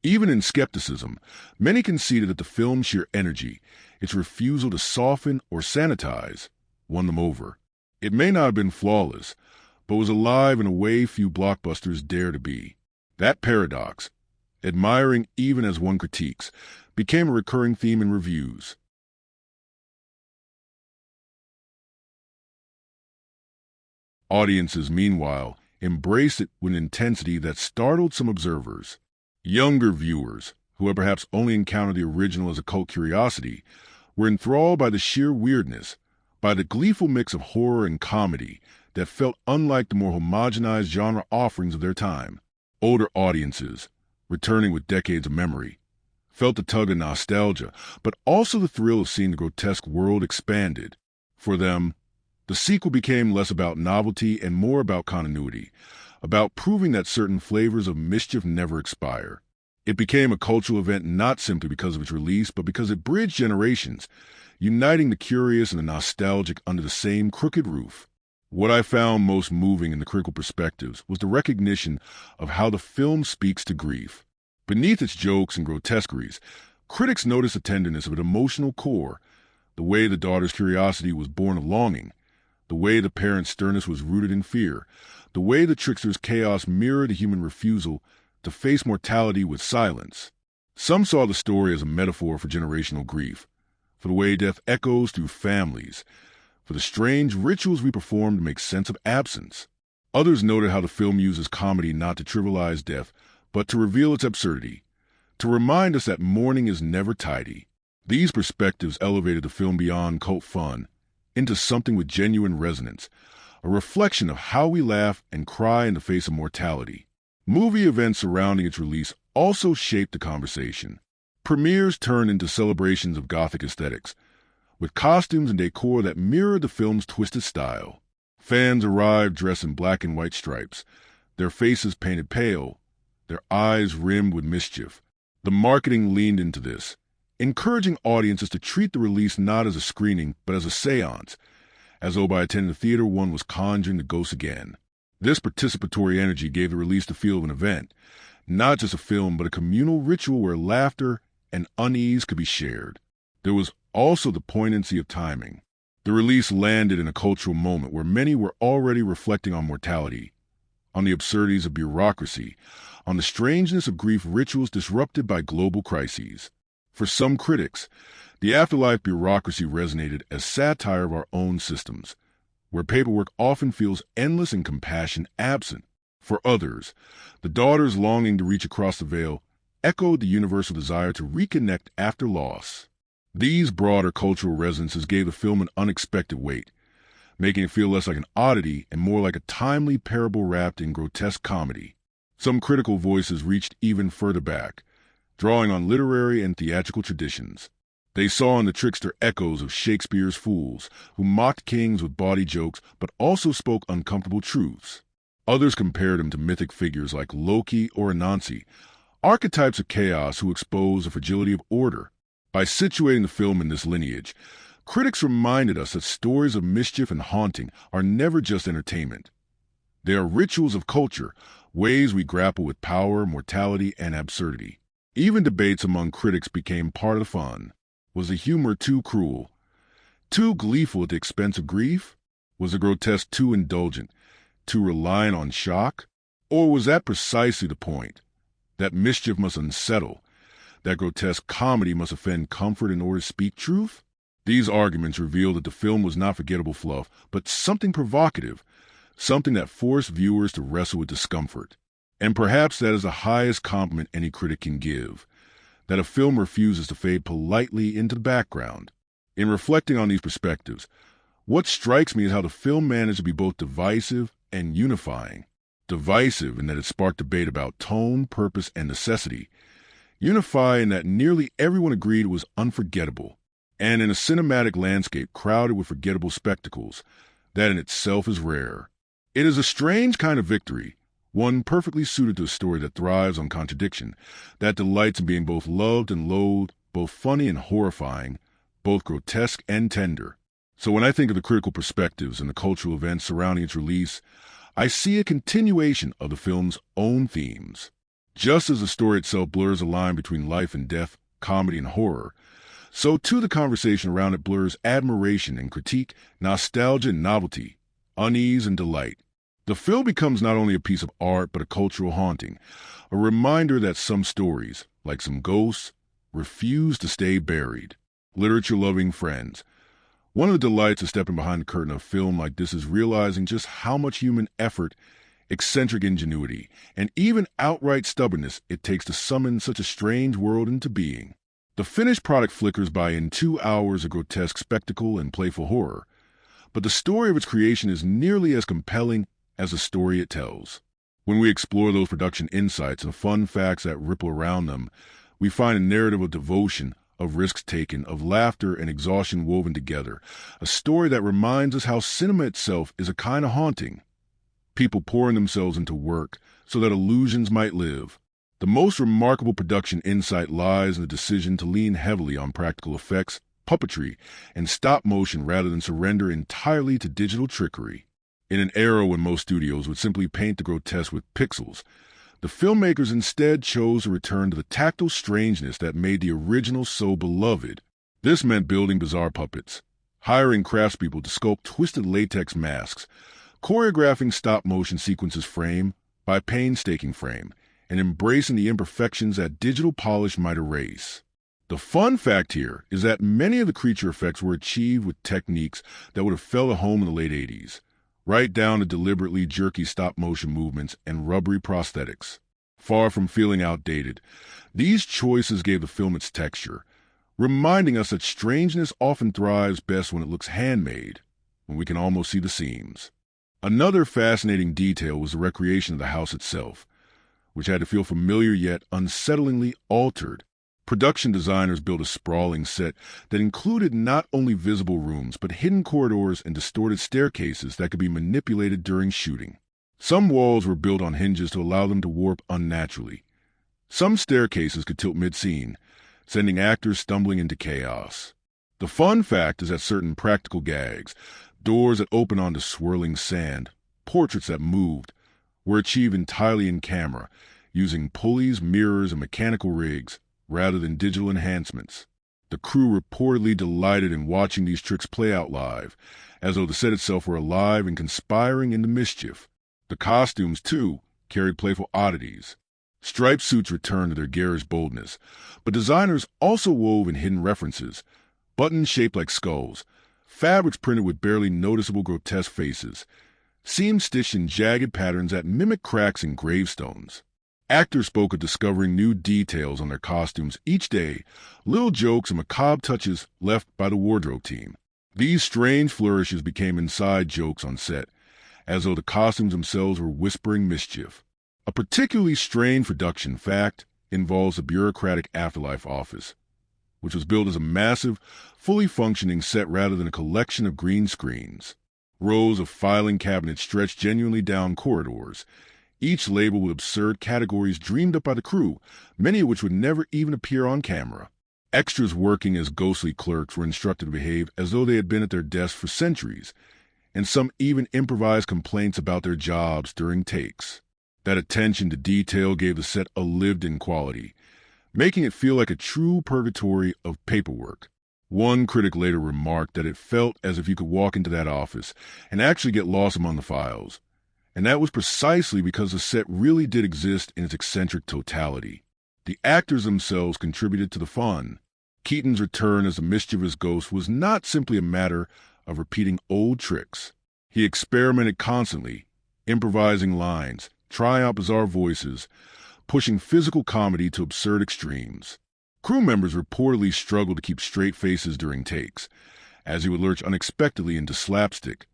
even in skepticism, many conceded that the film's sheer energy, its refusal to soften or sanitize, won them over. It may not have been flawless, but was alive in a way few blockbusters dare to be. That paradox, admiring even as one critiques, became a recurring theme in reviews. Audiences, meanwhile, embraced it with an intensity that startled some observers. Younger viewers, who had perhaps only encountered the original as a cult curiosity, were enthralled by the sheer weirdness, by the gleeful mix of horror and comedy that felt unlike the more homogenized genre offerings of their time. Older audiences, returning with decades of memory, felt the tug of nostalgia, but also the thrill of seeing the grotesque world expanded. For them, the sequel became less about novelty and more about continuity, about proving that certain flavors of mischief never expire. It became a cultural event not simply because of its release, but because it bridged generations, uniting the curious and the nostalgic under the same crooked roof. What I found most moving in the critical perspectives was the recognition of how the film speaks to grief. Beneath its jokes and grotesqueries, critics noticed the tenderness of an emotional core, the way the daughter's curiosity was born of longing, the way the parent's sternness was rooted in fear, the way the trickster's chaos mirrored the human refusal to face mortality with silence. Some saw the story as a metaphor for generational grief, for the way death echoes through families, for the strange rituals we perform to make sense of absence. Others noted how the film uses comedy not to trivialize death, but to reveal its absurdity, to remind us that mourning is never tidy. These perspectives elevated the film beyond cult fun into something with genuine resonance, a reflection of how we laugh and cry in the face of mortality. Movie events surrounding its release also shaped the conversation. Premieres turned into celebrations of Gothic aesthetics, with costumes and decor that mirrored the film's twisted style. Fans arrived dressed in black and white stripes, their faces painted pale, their eyes rimmed with mischief. The marketing leaned into this, encouraging audiences to treat the release not as a screening, but as a seance, as though by attending the theater one was conjuring the ghosts again. This participatory energy gave the release the feel of an event, not just a film, but a communal ritual where laughter and unease could be shared. There was also the poignancy of timing. The release landed in a cultural moment where many were already reflecting on mortality, on the absurdities of bureaucracy, on the strangeness of grief rituals disrupted by global crises. For some critics, the afterlife bureaucracy resonated as satire of our own systems, where paperwork often feels endless and compassion absent. For others, the daughter's longing to reach across the veil echoed the universal desire to reconnect after loss. These broader cultural resonances gave the film an unexpected weight, making it feel less like an oddity and more like a timely parable wrapped in grotesque comedy. Some critical voices reached even further back, drawing on literary and theatrical traditions. They saw in the trickster echoes of Shakespeare's fools, who mocked kings with bawdy jokes but also spoke uncomfortable truths. Others compared him to mythic figures like Loki or Anansi, archetypes of chaos who expose the fragility of order. By situating the film in this lineage, critics reminded us that stories of mischief and haunting are never just entertainment. They are rituals of culture, ways we grapple with power, mortality, and absurdity. Even debates among critics became part of the fun. Was the humor too cruel, too gleeful at the expense of grief? Was the grotesque too indulgent, too reliant on shock? Or was that precisely the point? That mischief must unsettle, that grotesque comedy must offend comfort in order to speak truth? These arguments revealed that the film was not forgettable fluff, but something provocative, something that forced viewers to wrestle with discomfort. And perhaps that is the highest compliment any critic can give, that a film refuses to fade politely into the background. In reflecting on these perspectives, what strikes me is how the film managed to be both divisive and unifying. Divisive in that it sparked debate about tone, purpose, and necessity. Unifying in that nearly everyone agreed it was unforgettable. And in a cinematic landscape crowded with forgettable spectacles, that in itself is rare. It is a strange kind of victory, one perfectly suited to a story that thrives on contradiction, that delights in being both loved and loathed, both funny and horrifying, both grotesque and tender. So when I think of the critical perspectives and the cultural events surrounding its release, I see a continuation of the film's own themes. Just as the story itself blurs the line between life and death, comedy and horror, so too the conversation around it blurs admiration and critique, nostalgia and novelty, unease and delight. The film becomes not only a piece of art but a cultural haunting, a reminder that some stories, like some ghosts, refuse to stay buried. Literature-loving friends, one of the delights of stepping behind the curtain of a film like this is realizing just how much human effort, eccentric ingenuity, and even outright stubbornness it takes to summon such a strange world into being. The finished product flickers by in 2 hours of grotesque spectacle and playful horror, but the story of its creation is nearly as compelling as the story it tells. When we explore those production insights and the fun facts that ripple around them, we find a narrative of devotion, of risks taken, of laughter and exhaustion woven together, a story that reminds us how cinema itself is a kind of haunting, people pouring themselves into work so that illusions might live. The most remarkable production insight lies in the decision to lean heavily on practical effects, puppetry, and stop motion rather than surrender entirely to digital trickery. In an era when most studios would simply paint the grotesque with pixels, the filmmakers instead chose to return to the tactile strangeness that made the original so beloved. This meant building bizarre puppets, hiring craftspeople to sculpt twisted latex masks, choreographing stop-motion sequences frame by painstaking frame, and embracing the imperfections that digital polish might erase. The fun fact here is that many of the creature effects were achieved with techniques that would have fell at home in the late 80s, right down to deliberately jerky stop-motion movements and rubbery prosthetics. Far from feeling outdated, these choices gave the film its texture, reminding us that strangeness often thrives best when it looks handmade, when we can almost see the seams. Another fascinating detail was the recreation of the house itself, which had to feel familiar yet unsettlingly altered. Production designers built a sprawling set that included not only visible rooms but hidden corridors and distorted staircases that could be manipulated during shooting. Some walls were built on hinges to allow them to warp unnaturally. Some staircases could tilt mid-scene, sending actors stumbling into chaos. The fun fact is that certain practical gags, doors that open onto swirling sand, portraits that moved, were achieved entirely in camera, using pulleys, mirrors, and mechanical rigs, rather than digital enhancements. The crew reportedly delighted in watching these tricks play out live, as though the set itself were alive and conspiring into mischief. The costumes, too, carried playful oddities. Striped suits returned to their garish boldness, but designers also wove in hidden references, buttons shaped like skulls, fabrics printed with barely noticeable grotesque faces, seams stitched in jagged patterns that mimic cracks in gravestones. Actors spoke of discovering new details on their costumes each day, little jokes and macabre touches left by the wardrobe team. These strange flourishes became inside jokes on set, as though the costumes themselves were whispering mischief. A particularly strange production fact involves the bureaucratic afterlife office, which was built as a massive, fully functioning set rather than a collection of green screens. Rows of filing cabinets stretched genuinely down corridors, each labeled with absurd categories dreamed up by the crew, many of which would never even appear on camera. Extras working as ghostly clerks were instructed to behave as though they had been at their desks for centuries, and some even improvised complaints about their jobs during takes. That attention to detail gave the set a lived-in quality, making it feel like a true purgatory of paperwork. One critic later remarked that it felt as if you could walk into that office and actually get lost among the files. And that was precisely because the set really did exist in its eccentric totality. The actors themselves contributed to the fun. Keaton's return as a mischievous ghost was not simply a matter of repeating old tricks. He experimented constantly, improvising lines, trying out bizarre voices, pushing physical comedy to absurd extremes. Crew members reportedly struggled to keep straight faces during takes, as he would lurch unexpectedly into slapstick,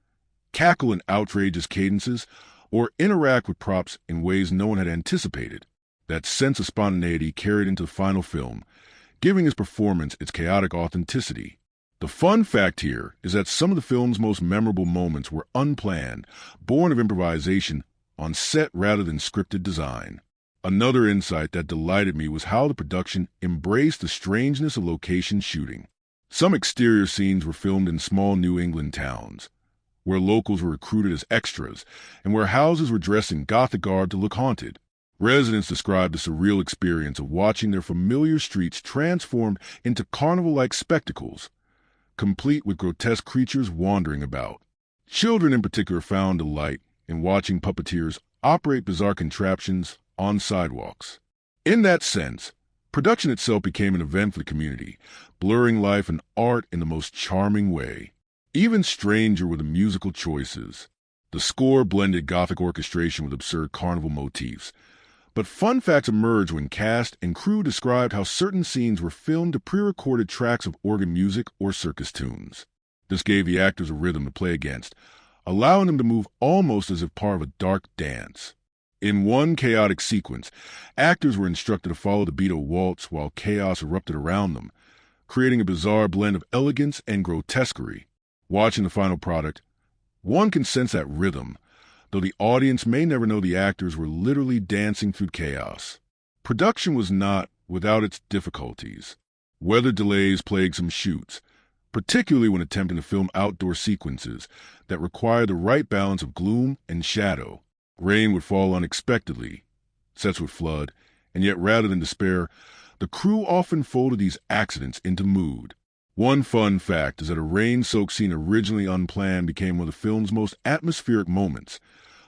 cackle in outrageous cadences, or interact with props in ways no one had anticipated. That sense of spontaneity carried into the final film, giving his performance its chaotic authenticity. The fun fact here is that some of the film's most memorable moments were unplanned, born of improvisation on set rather than scripted design. Another insight that delighted me was how the production embraced the strangeness of location shooting. Some exterior scenes were filmed in small New England towns, where locals were recruited as extras, and where houses were dressed in Gothic garb to look haunted. Residents described the surreal experience of watching their familiar streets transformed into carnival-like spectacles, complete with grotesque creatures wandering about. Children in particular found delight in watching puppeteers operate bizarre contraptions on sidewalks. In that sense, production itself became an event for the community, blurring life and art in the most charming way. Even stranger were the musical choices. The score blended Gothic orchestration with absurd carnival motifs. But fun facts emerged when cast and crew described how certain scenes were filmed to pre-recorded tracks of organ music or circus tunes. This gave the actors a rhythm to play against, allowing them to move almost as if part of a dark dance. In one chaotic sequence, actors were instructed to follow the beat of waltz while chaos erupted around them, creating a bizarre blend of elegance and grotesquerie. Watching the final product, one can sense that rhythm, though the audience may never know the actors were literally dancing through chaos. Production was not without its difficulties. Weather delays plagued some shoots, particularly when attempting to film outdoor sequences that required the right balance of gloom and shadow. Rain would fall unexpectedly, sets would flood, and yet rather than despair, the crew often folded these accidents into mood. One fun fact is that a rain-soaked scene originally unplanned became one of the film's most atmospheric moments,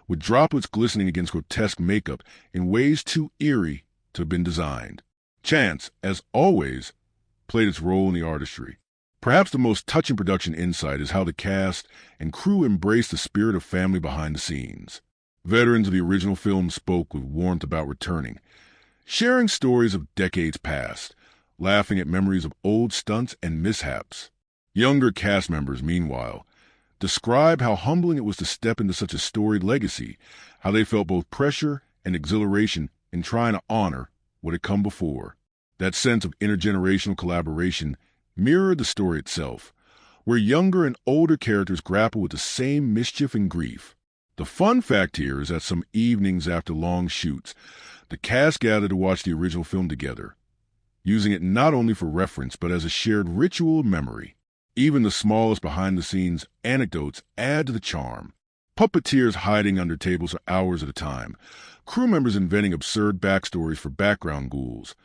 with droplets glistening against grotesque makeup in ways too eerie to have been designed. Chance, as always, played its role in the artistry. Perhaps the most touching production insight is how the cast and crew embraced the spirit of family behind the scenes. Veterans of the original film spoke with warmth about returning, sharing stories of decades past, laughing at memories of old stunts and mishaps. Younger cast members, meanwhile, describe how humbling it was to step into such a storied legacy, how they felt both pressure and exhilaration in trying to honor what had come before. That sense of intergenerational collaboration mirrored the story itself, where younger and older characters grapple with the same mischief and grief. The fun fact here is that some evenings after long shoots, the cast gathered to watch the original film together, using it not only for reference but as a shared ritual of memory. Even the smallest behind-the-scenes anecdotes add to the charm. Puppeteers hiding under tables for hours at a time, crew members inventing absurd backstories for background ghouls,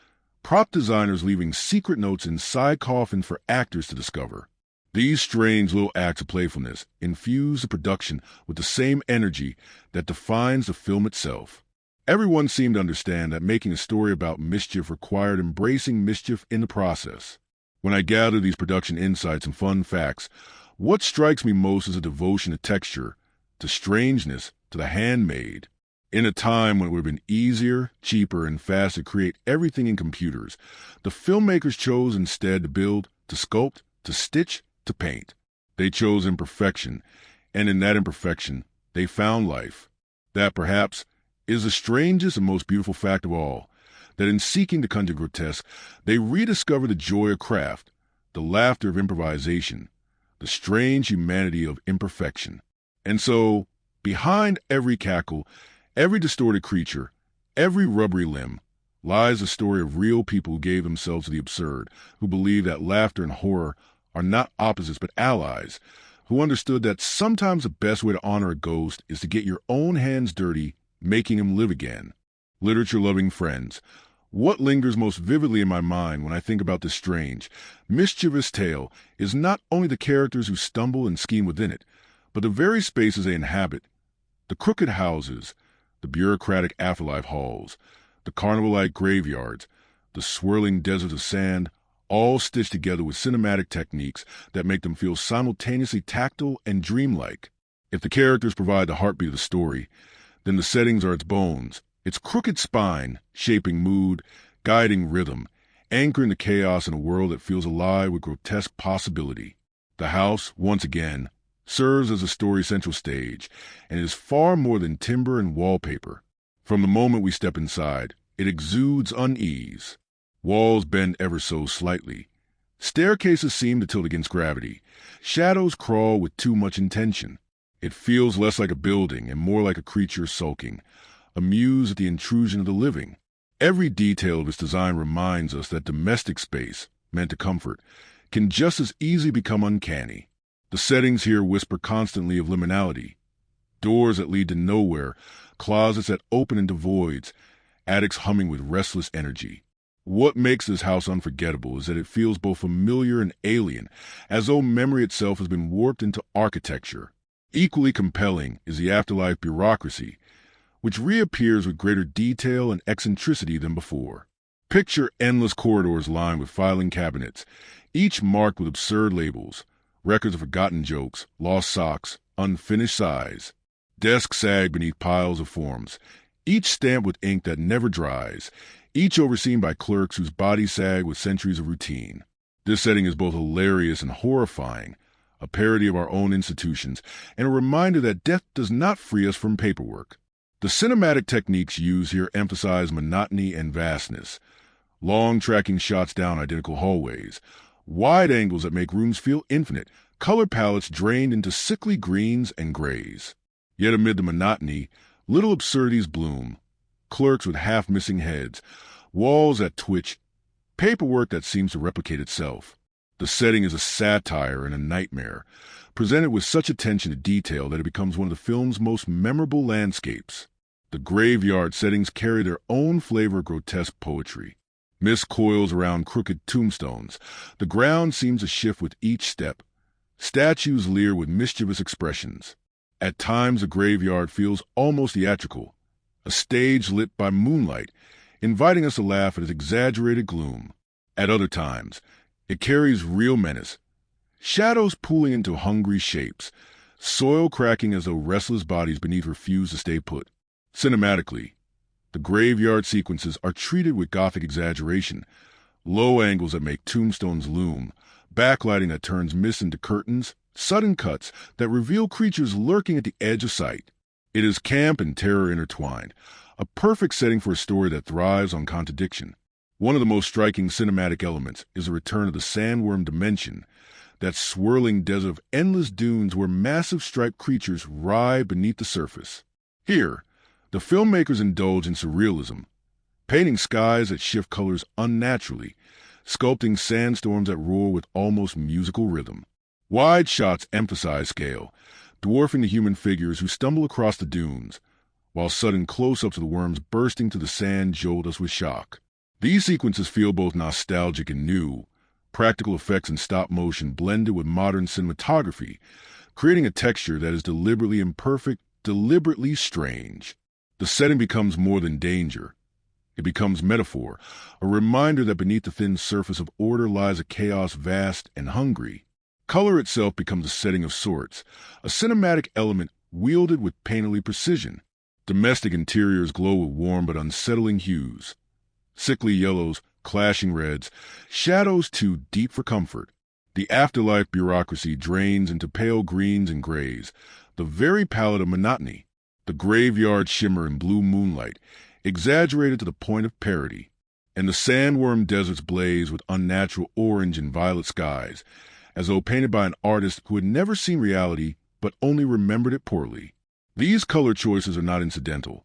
prop designers leaving secret notes inside coffins for actors to discover. These strange little acts of playfulness infuse the production with the same energy that defines the film itself. Everyone seemed to understand that making a story about mischief required embracing mischief in the process. When I gather these production insights and fun facts, what strikes me most is a devotion to texture, to strangeness, to the handmade. In a time when it would have been easier, cheaper, and faster to create everything in computers, the filmmakers chose instead to build, to sculpt, to stitch, to paint. They chose imperfection, and in that imperfection, they found life. That, perhaps, is the strangest and most beautiful fact of all, that in seeking to conjure grotesque, they rediscover the joy of craft, the laughter of improvisation, the strange humanity of imperfection. And so, behind every cackle, every distorted creature, every rubbery limb, lies the story of real people who gave themselves to the absurd, who believe that laughter and horror are not opposites but allies, who understood that sometimes the best way to honor a ghost is to get your own hands dirty, making him live again. Literature-loving friends, what lingers most vividly in my mind when I think about this strange, mischievous tale is not only the characters who stumble and scheme within it, but the very spaces they inhabit, the crooked houses, the bureaucratic afterlife halls, the carnival-like graveyards, the swirling deserts of sand, all stitched together with cinematic techniques that make them feel simultaneously tactile and dreamlike. If the characters provide the heartbeat of the story, then the settings are its bones, its crooked spine, shaping mood, guiding rhythm, anchoring the chaos in a world that feels alive with grotesque possibility. The house, once again, serves as a story's central stage, and is far more than timber and wallpaper. From the moment we step inside, it exudes unease. Walls bend ever so slightly. Staircases seem to tilt against gravity. Shadows crawl with too much intention. It feels less like a building and more like a creature sulking, amused at the intrusion of the living. Every detail of its design reminds us that domestic space, meant to comfort, can just as easily become uncanny. The settings here whisper constantly of liminality. Doors that lead to nowhere, closets that open into voids, attics humming with restless energy. What makes this house unforgettable is that it feels both familiar and alien, as though memory itself has been warped into architecture. Equally compelling is the afterlife bureaucracy, which reappears with greater detail and eccentricity than before. Picture endless corridors lined with filing cabinets, each marked with absurd labels, records of forgotten jokes, lost socks, unfinished sighs. Desks sag beneath piles of forms, each stamped with ink that never dries, each overseen by clerks whose bodies sag with centuries of routine. This setting is both hilarious and horrifying, a parody of our own institutions, and a reminder that death does not free us from paperwork. The cinematic techniques used here emphasize monotony and vastness. Long tracking shots down identical hallways, wide angles that make rooms feel infinite, color palettes drained into sickly greens and grays. Yet amid the monotony, little absurdities bloom. Clerks with half-missing heads, walls that twitch, paperwork that seems to replicate itself. The setting is a satire and a nightmare, presented with such attention to detail that it becomes one of the film's most memorable landscapes. The graveyard settings carry their own flavor of grotesque poetry. Mist coils around crooked tombstones. The ground seems to shift with each step. Statues leer with mischievous expressions. At times, the graveyard feels almost theatrical, a stage lit by moonlight, inviting us to laugh at its exaggerated gloom. At other times, it carries real menace, shadows pooling into hungry shapes, soil cracking as though restless bodies beneath refuse to stay put. Cinematically, the graveyard sequences are treated with Gothic exaggeration, low angles that make tombstones loom, backlighting that turns mist into curtains, sudden cuts that reveal creatures lurking at the edge of sight. It is camp and terror intertwined, a perfect setting for a story that thrives on contradiction. One of the most striking cinematic elements is the return of the sandworm dimension, that swirling desert of endless dunes where massive striped creatures writhe beneath the surface. Here, the filmmakers indulge in surrealism, painting skies that shift colors unnaturally, sculpting sandstorms that roar with almost musical rhythm. Wide shots emphasize scale, dwarfing the human figures who stumble across the dunes, while sudden close-ups of the worms bursting to the sand jolt us with shock. These sequences feel both nostalgic and new, practical effects and stop motion blended with modern cinematography, creating a texture that is deliberately imperfect, deliberately strange. The setting becomes more than danger. It becomes metaphor, a reminder that beneath the thin surface of order lies a chaos vast and hungry. Color itself becomes a setting of sorts, a cinematic element wielded with painterly precision. Domestic interiors glow with warm but unsettling hues. Sickly yellows, clashing reds, shadows too deep for comfort. The afterlife bureaucracy drains into pale greens and grays, the very palette of monotony. The graveyard shimmer in blue moonlight, exaggerated to the point of parody. And the sandworm deserts blaze with unnatural orange and violet skies, as though painted by an artist who had never seen reality but only remembered it poorly. These color choices are not incidental.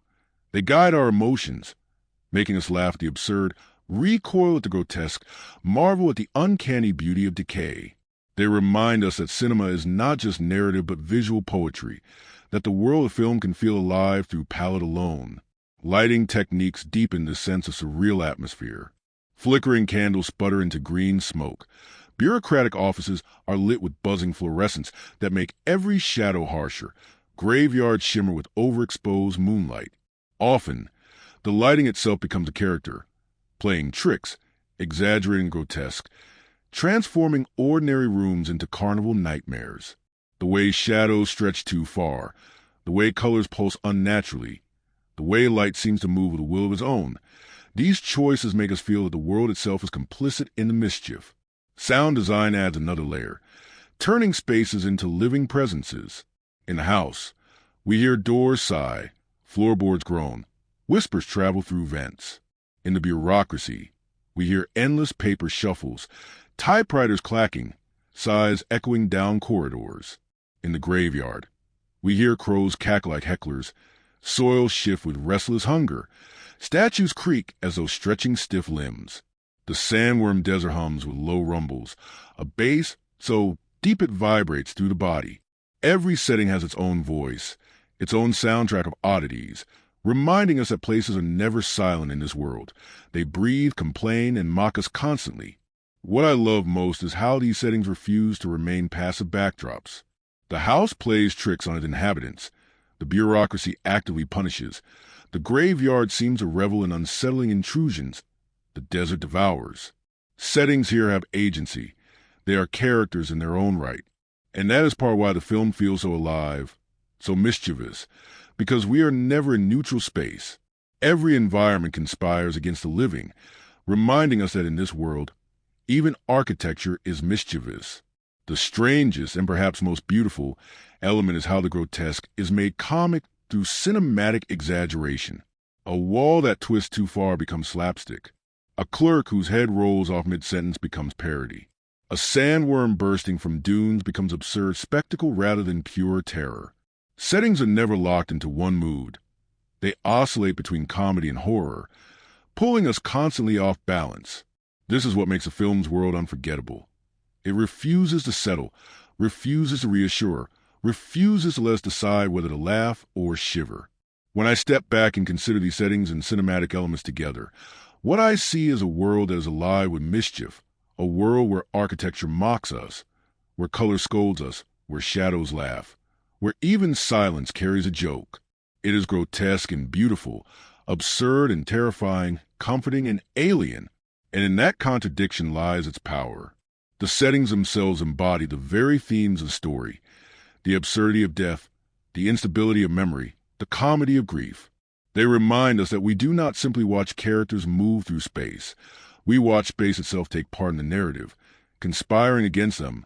They guide our emotions, making us laugh at the absurd, recoil at the grotesque, marvel at the uncanny beauty of decay. They remind us that cinema is not just narrative but visual poetry, that the world of film can feel alive through palette alone. Lighting techniques deepen this sense of surreal atmosphere. Flickering candles sputter into green smoke. Bureaucratic offices are lit with buzzing fluorescents that make every shadow harsher. Graveyards shimmer with overexposed moonlight. Often, the lighting itself becomes a character, playing tricks, exaggerating grotesque, transforming ordinary rooms into carnival nightmares. The way shadows stretch too far, the way colors pulse unnaturally, the way light seems to move with a will of its own. These choices make us feel that the world itself is complicit in the mischief. Sound design adds another layer, turning spaces into living presences. In the house, we hear doors sigh, floorboards groan, whispers travel through vents. In the bureaucracy, we hear endless paper shuffles, typewriters clacking, sighs echoing down corridors. In the graveyard, we hear crows cackle like hecklers, soil shift with restless hunger, statues creak as though stretching stiff limbs. The sandworm desert hums with low rumbles, a bass so deep it vibrates through the body. Every setting has its own voice, its own soundtrack of oddities, reminding us that places are never silent in this world. They breathe, complain, and mock us constantly. What I love most is how these settings refuse to remain passive backdrops. The house plays tricks on its inhabitants. The bureaucracy actively punishes. The graveyard seems to revel in unsettling intrusions. The desert devours. Settings here have agency. They are characters in their own right. And that is part why the film feels so alive, so mischievous, because we are never in neutral space. Every environment conspires against the living, reminding us that in this world, even architecture is mischievous. The strangest and perhaps most beautiful element is how the grotesque is made comic through cinematic exaggeration. A wall that twists too far becomes slapstick. A clerk whose head rolls off mid-sentence becomes parody. A sandworm bursting from dunes becomes absurd spectacle rather than pure terror. Settings are never locked into one mood. They oscillate between comedy and horror, pulling us constantly off balance. This is what makes a film's world unforgettable. It refuses to settle, refuses to reassure, refuses to let us decide whether to laugh or shiver. When I step back and consider these settings and cinematic elements together, what I see is a world that is alive with mischief, a world where architecture mocks us, where color scolds us, where shadows laugh, where even silence carries a joke. It is grotesque and beautiful, absurd and terrifying, comforting and alien, and in that contradiction lies its power. The settings themselves embody the very themes of the story: the absurdity of death, the instability of memory, the comedy of grief. They remind us that we do not simply watch characters move through space. We watch space itself take part in the narrative, conspiring against them,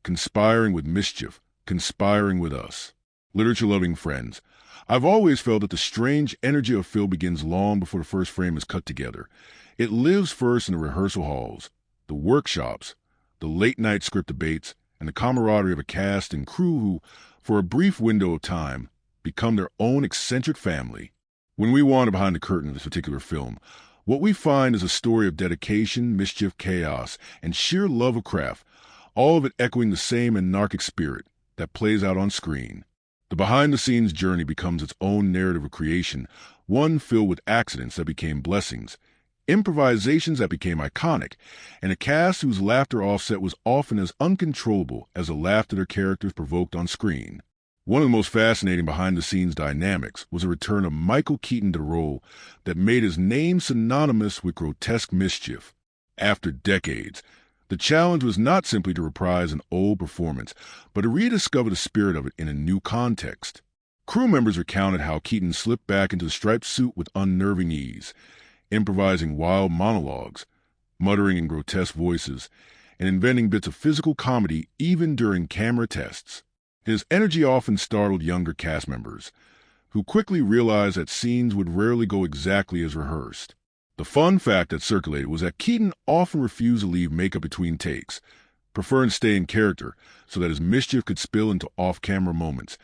conspiring with mischief, conspiring with us. Literature-loving friends, I've always felt that the strange energy of film begins long before the first frame is cut together. It lives first in the rehearsal halls, the workshops, the late-night script debates, and the camaraderie of a cast and crew who, for a brief window of time, become their own eccentric family. When we wander behind the curtain of this particular film, what we find is a story of dedication, mischief, chaos, and sheer love of craft, all of it echoing the same anarchic spirit that plays out on screen. The behind-the-scenes journey becomes its own narrative of creation, one filled with accidents that became blessings, improvisations that became iconic, and a cast whose laughter offset was often as uncontrollable as the laughter their characters provoked on screen. One of the most fascinating behind-the-scenes dynamics was the return of Michael Keaton to the role that made his name synonymous with grotesque mischief. After decades, the challenge was not simply to reprise an old performance, but to rediscover the spirit of it in a new context. Crew members recounted how Keaton slipped back into the striped suit with unnerving ease, improvising wild monologues, muttering in grotesque voices, and inventing bits of physical comedy even during camera tests. His energy often startled younger cast members, who quickly realized that scenes would rarely go exactly as rehearsed. The fun fact that circulated was that Keaton often refused to leave makeup between takes, preferring to stay in character so that his mischief could spill into off-camera moments,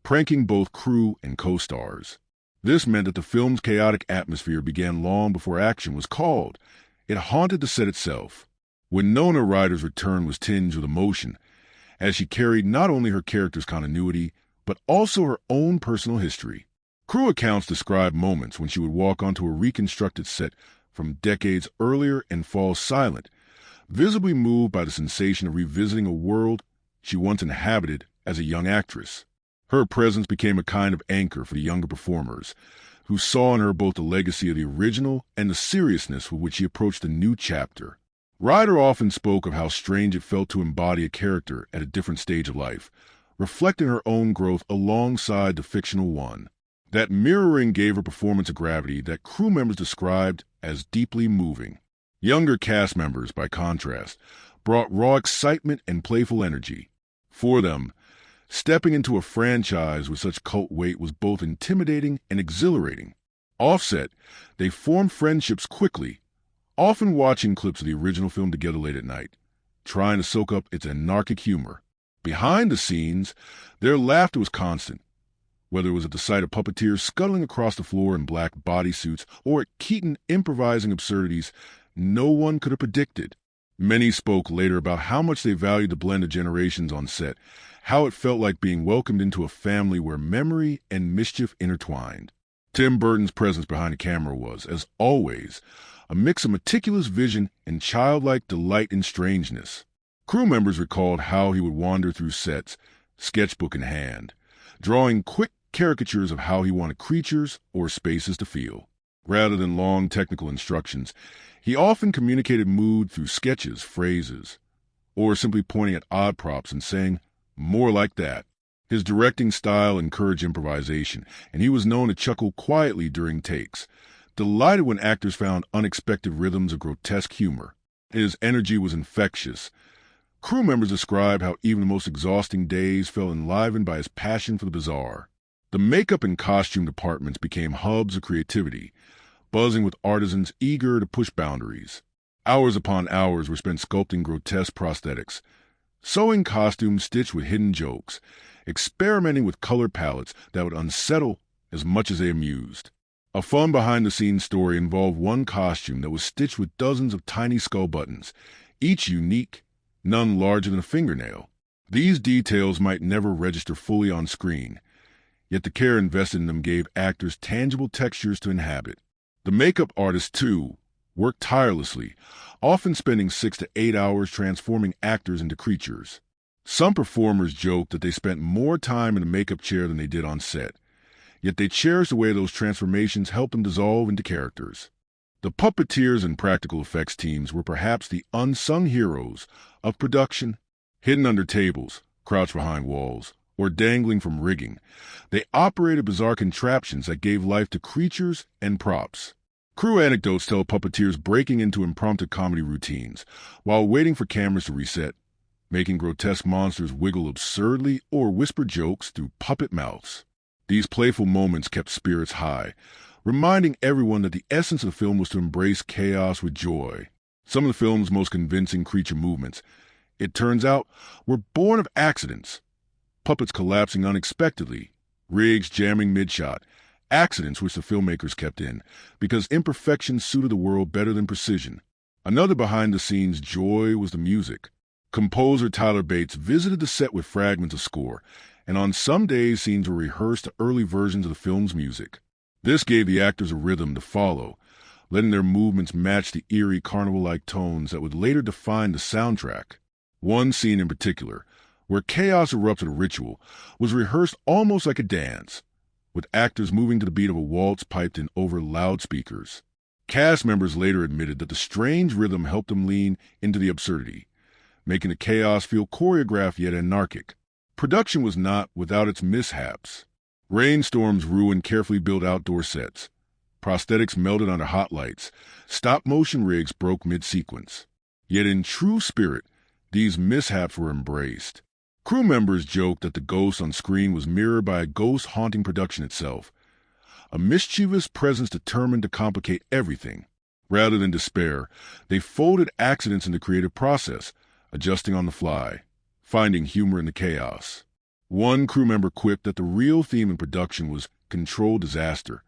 pranking both crew and co-stars. This meant that the film's chaotic atmosphere began long before action was called. It haunted the set itself. Winona Ryder's return was tinged with emotion, as she carried not only her character's continuity, but also her own personal history. Crew accounts describe moments when she would walk onto a reconstructed set from decades earlier and fall silent, visibly moved by the sensation of revisiting a world she once inhabited as a young actress. Her presence became a kind of anchor for the younger performers, who saw in her both the legacy of the original and the seriousness with which she approached a new chapter. Ryder often spoke of how strange it felt to embody a character at a different stage of life, reflecting her own growth alongside the fictional one. That mirroring gave her performance a gravity that crew members described as deeply moving. Younger cast members, by contrast, brought raw excitement and playful energy. For them, stepping into a franchise with such cult weight was both intimidating and exhilarating. Offset, they formed friendships quickly, often watching clips of the original film together late at night, trying to soak up its anarchic humor. Behind the scenes, their laughter was constant, whether it was at the sight of puppeteers scuttling across the floor in black bodysuits or at Keaton improvising absurdities no one could have predicted. Many spoke later about how much they valued the blend of generations on set, how it felt like being welcomed into a family where memory and mischief intertwined. Tim Burton's presence behind the camera was, as always, a mix of meticulous vision and childlike delight in strangeness. Crew members recalled how he would wander through sets, sketchbook in hand, drawing quick caricatures of how he wanted creatures or spaces to feel. Rather than long technical instructions, he often communicated mood through sketches, phrases, or simply pointing at odd props and saying, "More like that." His directing style encouraged improvisation, and he was known to chuckle quietly during takes, delighted when actors found unexpected rhythms of grotesque humor. His energy was infectious. Crew members described how even the most exhausting days felt enlivened by his passion for the bizarre. The makeup and costume departments became hubs of creativity, buzzing with artisans eager to push boundaries. Hours upon hours were spent sculpting grotesque prosthetics, sewing costumes stitched with hidden jokes, experimenting with color palettes that would unsettle as much as they amused. A fun behind-the-scenes story involved one costume that was stitched with dozens of tiny skull buttons, each unique, none larger than a fingernail. These details might never register fully on screen, yet the care invested in them gave actors tangible textures to inhabit. The makeup artists, too, worked tirelessly, often spending 6 to 8 hours transforming actors into creatures. Some performers joked that they spent more time in the makeup chair than they did on set, yet they cherished the way those transformations helped them dissolve into characters. The puppeteers and practical effects teams were perhaps the unsung heroes of production. Hidden under tables, crouched behind walls, or dangling from rigging, they operated bizarre contraptions that gave life to creatures and props. Crew anecdotes tell puppeteers breaking into impromptu comedy routines while waiting for cameras to reset, making grotesque monsters wiggle absurdly or whisper jokes through puppet mouths. These playful moments kept spirits high, reminding everyone that the essence of the film was to embrace chaos with joy. Some of the film's most convincing creature movements, it turns out, were born of accidents. Puppets collapsing unexpectedly, rigs jamming mid-shot, accidents which the filmmakers kept in, because imperfection suited the world better than precision. Another behind-the-scenes joy was the music. Composer Tyler Bates visited the set with fragments of score, and on some days scenes were rehearsed to early versions of the film's music. This gave the actors a rhythm to follow, letting their movements match the eerie carnival-like tones that would later define the soundtrack. One scene in particular, where chaos erupted a ritual, was rehearsed almost like a dance, with actors moving to the beat of a waltz piped in over loudspeakers. Cast members later admitted that the strange rhythm helped them lean into the absurdity, making the chaos feel choreographed yet anarchic. Production was not without its mishaps. Rainstorms ruined carefully built outdoor sets. Prosthetics melted under hot lights. Stop-motion rigs broke mid-sequence. Yet in true spirit, these mishaps were embraced. Crew members joked that the ghost on screen was mirrored by a ghost haunting production itself, a mischievous presence determined to complicate everything. Rather than despair, they folded accidents into the creative process, adjusting on the fly, finding humor in the chaos. One crew member quipped that the real theme in production was controlled disaster,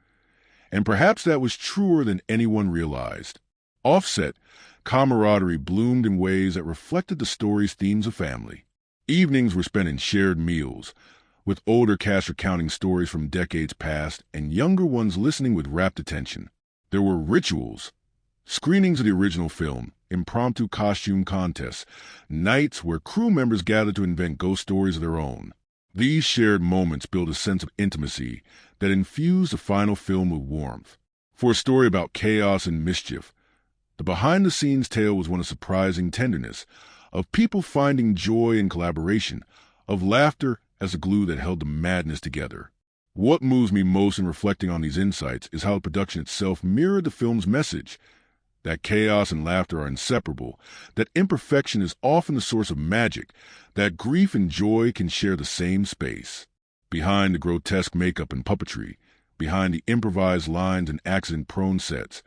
and perhaps that was truer than anyone realized. Offset, camaraderie bloomed in ways that reflected the story's themes of family. Evenings were spent in shared meals, with older cast recounting stories from decades past and younger ones listening with rapt attention. There were rituals, screenings of the original film, impromptu costume contests, nights where crew members gathered to invent ghost stories of their own. These shared moments built a sense of intimacy that infused the final film with warmth. For a story about chaos and mischief, the behind-the-scenes tale was one of surprising tenderness, of people finding joy in collaboration, of laughter as the glue that held the madness together. What moves me most in reflecting on these insights is how the production itself mirrored the film's message, that chaos and laughter are inseparable, that imperfection is often the source of magic, that grief and joy can share the same space. Behind the grotesque makeup and puppetry, behind the improvised lines and accident-prone sets,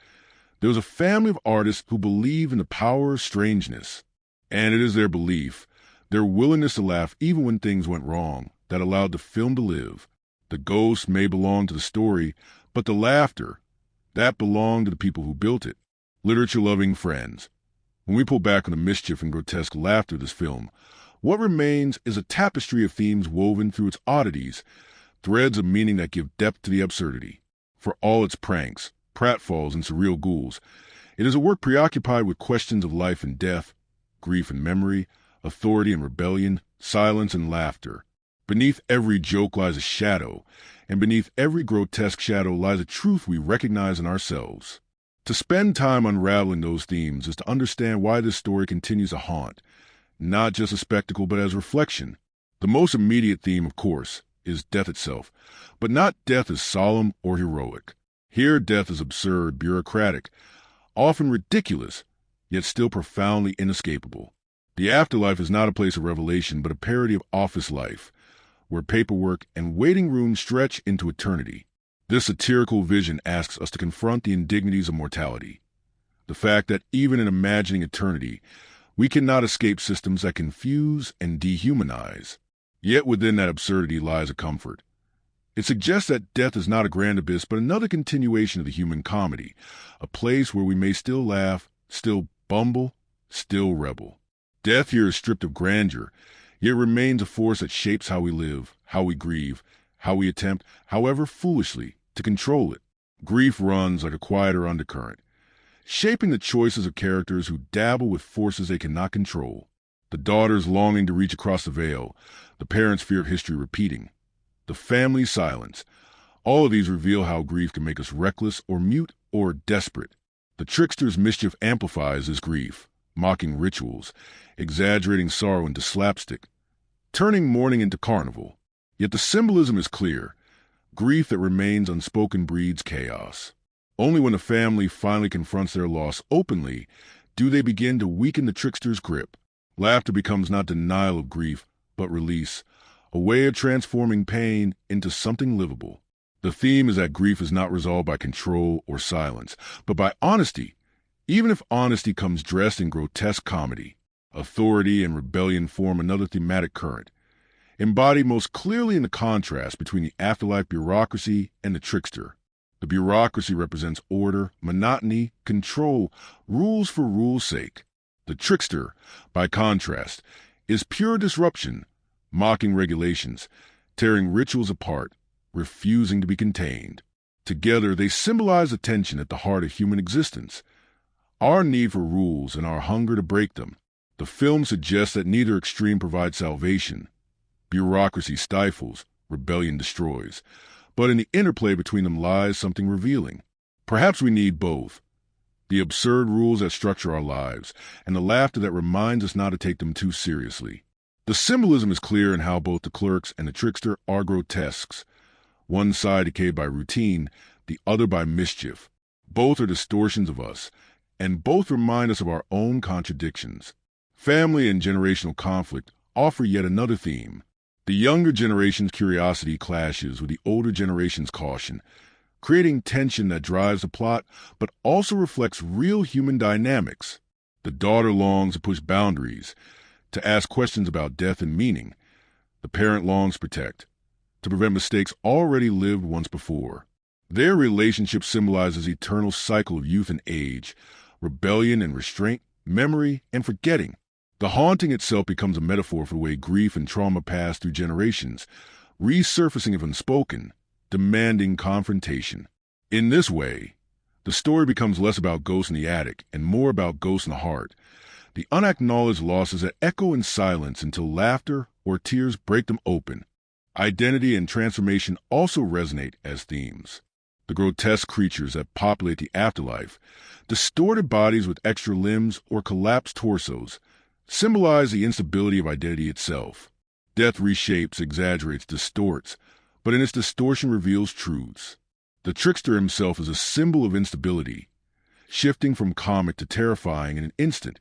there was a family of artists who believe in the power of strangeness. And it is their belief, their willingness to laugh even when things went wrong, that allowed the film to live. The ghost may belong to the story, but the laughter, that belonged to the people who built it. Literature-loving friends, when we pull back on the mischief and grotesque laughter of this film, what remains is a tapestry of themes woven through its oddities, threads of meaning that give depth to the absurdity. For all its pranks, pratfalls, and surreal ghouls, it is a work preoccupied with questions of life and death, grief and memory, authority and rebellion, silence and laughter. Beneath every joke lies a shadow, and beneath every grotesque shadow lies a truth we recognize in ourselves. To spend time unraveling those themes is to understand why this story continues to haunt, not just a spectacle but as reflection. The most immediate theme, of course, is death itself, but not death as solemn or heroic. Here death is absurd, bureaucratic, often ridiculous, yet still profoundly inescapable. The afterlife is not a place of revelation but a parody of office life, where paperwork and waiting rooms stretch into eternity. This satirical vision asks us to confront the indignities of mortality, the fact that even in imagining eternity, we cannot escape systems that confuse and dehumanize. Yet within that absurdity lies a comfort. It suggests that death is not a grand abyss, but another continuation of the human comedy, a place where we may still laugh, still bumble, still rebel. Death here is stripped of grandeur, yet remains a force that shapes how we live, how we grieve, how we attempt, however foolishly, to control it. Grief runs like a quieter undercurrent, shaping the choices of characters who dabble with forces they cannot control. The daughter's longing to reach across the veil, the parents' fear of history repeating, the family's silence. All of these reveal how grief can make us reckless or mute or desperate. The trickster's mischief amplifies this grief, mocking rituals, exaggerating sorrow into slapstick, turning mourning into carnival. Yet the symbolism is clear. Grief that remains unspoken breeds chaos. Only when a family finally confronts their loss openly do they begin to weaken the trickster's grip. Laughter becomes not denial of grief, but release, a way of transforming pain into something livable. The theme is that grief is not resolved by control or silence, but by honesty, even if honesty comes dressed in grotesque comedy. Authority and rebellion form another thematic current, embodied most clearly in the contrast between the afterlife bureaucracy and the trickster. The bureaucracy represents order, monotony, control, rules for rules' sake. The trickster, by contrast, is pure disruption, mocking regulations, tearing rituals apart, refusing to be contained. Together, they symbolize the tension at the heart of human existence, our need for rules and our hunger to break them. The film suggests that neither extreme provides salvation. Bureaucracy stifles, rebellion destroys, but in the interplay between them lies something revealing. Perhaps we need both. The absurd rules that structure our lives, and the laughter that reminds us not to take them too seriously. The symbolism is clear in how both the clerks and the trickster are grotesques, one side decayed by routine, the other by mischief. Both are distortions of us, and both remind us of our own contradictions. Family and generational conflict offer yet another theme. The younger generation's curiosity clashes with the older generation's caution, creating tension that drives the plot but also reflects real human dynamics. The daughter longs to push boundaries, to ask questions about death and meaning. The parent longs to prevent mistakes already lived once before. Their relationship symbolizes eternal cycle of youth and age, rebellion and restraint, memory and forgetting. The haunting itself becomes a metaphor for the way grief and trauma pass through generations, resurfacing if unspoken, demanding confrontation. In this way, the story becomes less about ghosts in the attic and more about ghosts in the heart, the unacknowledged losses that echo in silence until laughter or tears break them open. Identity and transformation also resonate as themes. The grotesque creatures that populate the afterlife, distorted bodies with extra limbs or collapsed torsos, symbolize the instability of identity itself. Death reshapes, exaggerates, distorts, but in its distortion reveals truths. The trickster himself is a symbol of instability, shifting from comic to terrifying in an instant,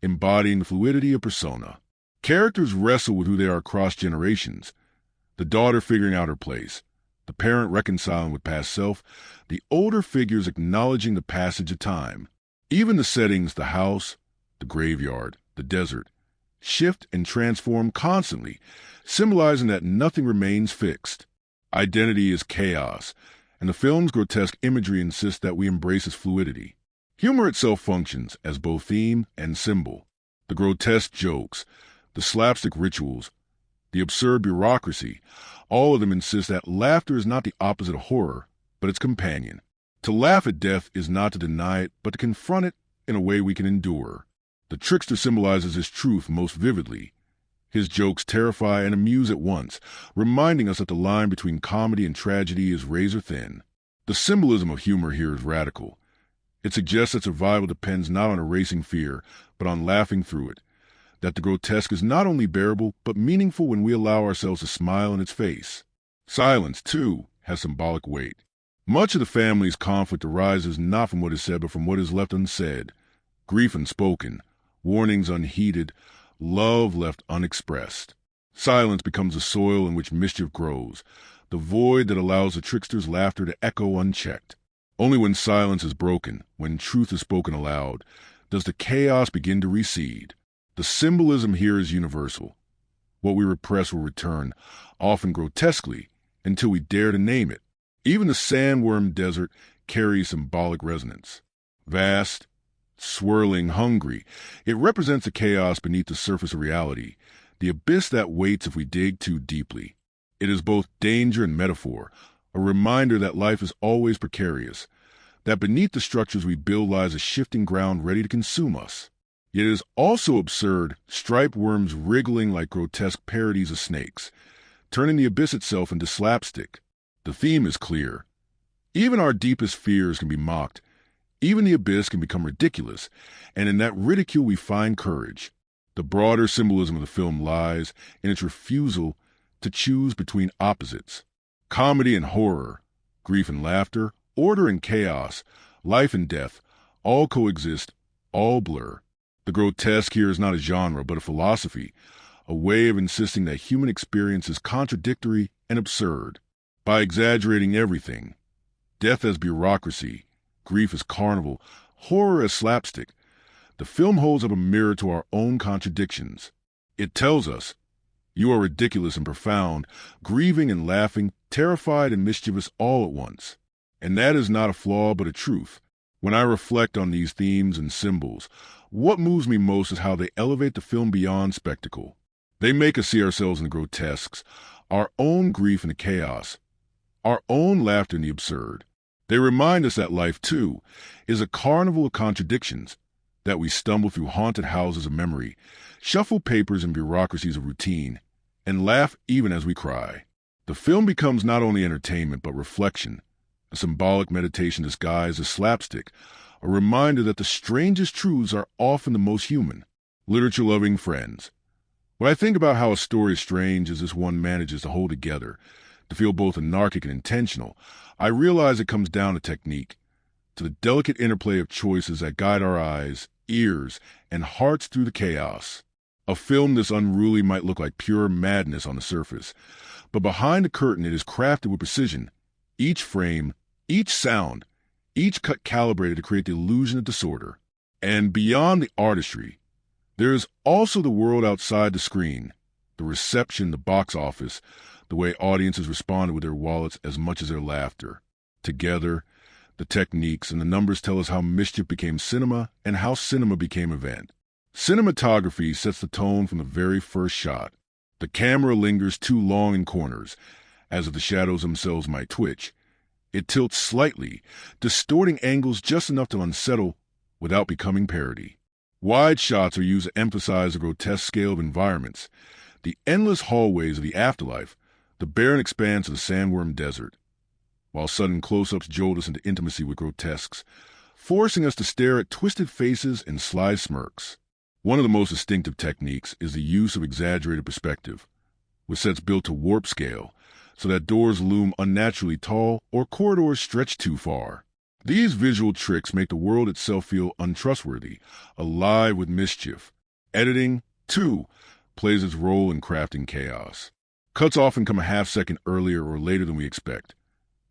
embodying the fluidity of persona. Characters wrestle with who they are across generations, the daughter figuring out her place, the parent reconciling with past self, the older figures acknowledging the passage of time. Even the settings, the house, the graveyard, the desert, shift and transform constantly, symbolizing that nothing remains fixed. Identity is chaos, and the film's grotesque imagery insists that we embrace its fluidity. Humor itself functions as both theme and symbol. The grotesque jokes, the slapstick rituals, the absurd bureaucracy, all of them insist that laughter is not the opposite of horror, but its companion. To laugh at death is not to deny it, but to confront it in a way we can endure. The trickster symbolizes his truth most vividly. His jokes terrify and amuse at once, reminding us that the line between comedy and tragedy is razor thin. The symbolism of humor here is radical. It suggests that survival depends not on erasing fear, but on laughing through it. That the grotesque is not only bearable, but meaningful when we allow ourselves to smile in its face. Silence, too, has symbolic weight. Much of the family's conflict arises not from what is said, but from what is left unsaid. Grief unspoken, warnings unheeded, love left unexpressed. Silence becomes the soil in which mischief grows, the void that allows the trickster's laughter to echo unchecked. Only when silence is broken, when truth is spoken aloud, does the chaos begin to recede. The symbolism here is universal. What we repress will return, often grotesquely, until we dare to name it. Even the sandworm desert carries symbolic resonance. Vast, swirling, hungry, it represents the chaos beneath the surface of reality, the abyss that waits if we dig too deeply. It is both danger and metaphor, a reminder that life is always precarious, that beneath the structures we build lies a shifting ground ready to consume us. Yet it is also absurd, striped worms wriggling like grotesque parodies of snakes, turning the abyss itself into slapstick. The theme is clear. Even our deepest fears can be mocked. Even the abyss can become ridiculous, and in that ridicule we find courage. The broader symbolism of the film lies in its refusal to choose between opposites. Comedy and horror, grief and laughter, order and chaos, life and death, all coexist, all blur. The grotesque here is not a genre, but a philosophy, a way of insisting that human experience is contradictory and absurd. By exaggerating everything, death as bureaucracy, grief as carnival, horror as slapstick, the film holds up a mirror to our own contradictions. It tells us, you are ridiculous and profound, grieving and laughing, terrified and mischievous all at once. And that is not a flaw but a truth. When I reflect on these themes and symbols, what moves me most is how they elevate the film beyond spectacle. They make us see ourselves in the grotesques, our own grief in the chaos, our own laughter in the absurd. They remind us that life, too, is a carnival of contradictions, that we stumble through haunted houses of memory, shuffle papers and bureaucracies of routine, and laugh even as we cry. The film becomes not only entertainment but reflection, a symbolic meditation disguised as slapstick, a reminder that the strangest truths are often the most human. Literature-loving friends, when I think about how a story is strange as this one manages to hold together, to feel both anarchic and intentional, I realize it comes down to technique, to the delicate interplay of choices that guide our eyes, ears, and hearts through the chaos. A film this unruly might look like pure madness on the surface, but behind the curtain it is crafted with precision. Each frame, each sound, each cut calibrated to create the illusion of disorder. And beyond the artistry, there is also the world outside the screen, the reception, the box office, the way audiences responded with their wallets as much as their laughter. Together, the techniques and the numbers tell us how mischief became cinema and how cinema became event. Cinematography sets the tone from the very first shot. The camera lingers too long in corners, as if the shadows themselves might twitch. It tilts slightly, distorting angles just enough to unsettle without becoming parody. Wide shots are used to emphasize the grotesque scale of environments, the endless hallways of the afterlife, the barren expanse of the sandworm desert, while sudden close-ups jolt us into intimacy with grotesques, forcing us to stare at twisted faces and sly smirks. One of the most distinctive techniques is the use of exaggerated perspective, with sets built to warp scale, so that doors loom unnaturally tall or corridors stretch too far. These visual tricks make the world itself feel untrustworthy, alive with mischief. Editing, too, plays its role in crafting chaos. Cuts often come a half-second earlier or later than we expect,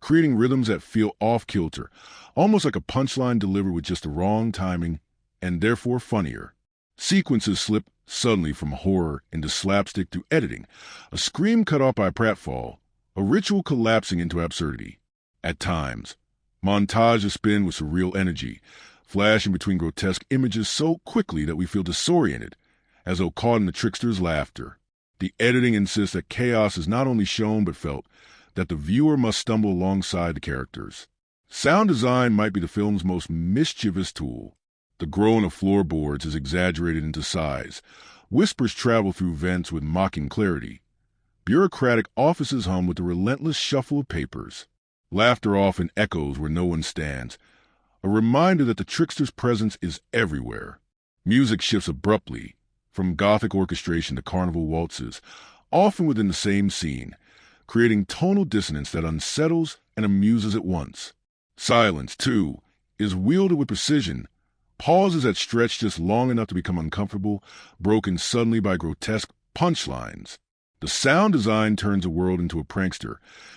creating rhythms that feel off-kilter, almost like a punchline delivered with just the wrong timing, and therefore funnier. Sequences slip suddenly from horror into slapstick through editing, a scream cut off by a pratfall, a ritual collapsing into absurdity. At times, montages spin with surreal energy, flashing between grotesque images so quickly that we feel disoriented, as though caught in the trickster's laughter. The editing insists that chaos is not only shown but felt, that the viewer must stumble alongside the characters. Sound design might be the film's most mischievous tool. The groan of floorboards is exaggerated into size. Whispers travel through vents with mocking clarity. Bureaucratic offices hum with the relentless shuffle of papers. Laughter often echoes where no one stands, a reminder that the trickster's presence is everywhere. Music shifts abruptly, from Gothic orchestration to carnival waltzes, often within the same scene, creating tonal dissonance that unsettles and amuses at once. Silence, too, is wielded with precision, pauses that stretch just long enough to become uncomfortable, broken suddenly by grotesque punchlines. The sound design turns the world into a prankster,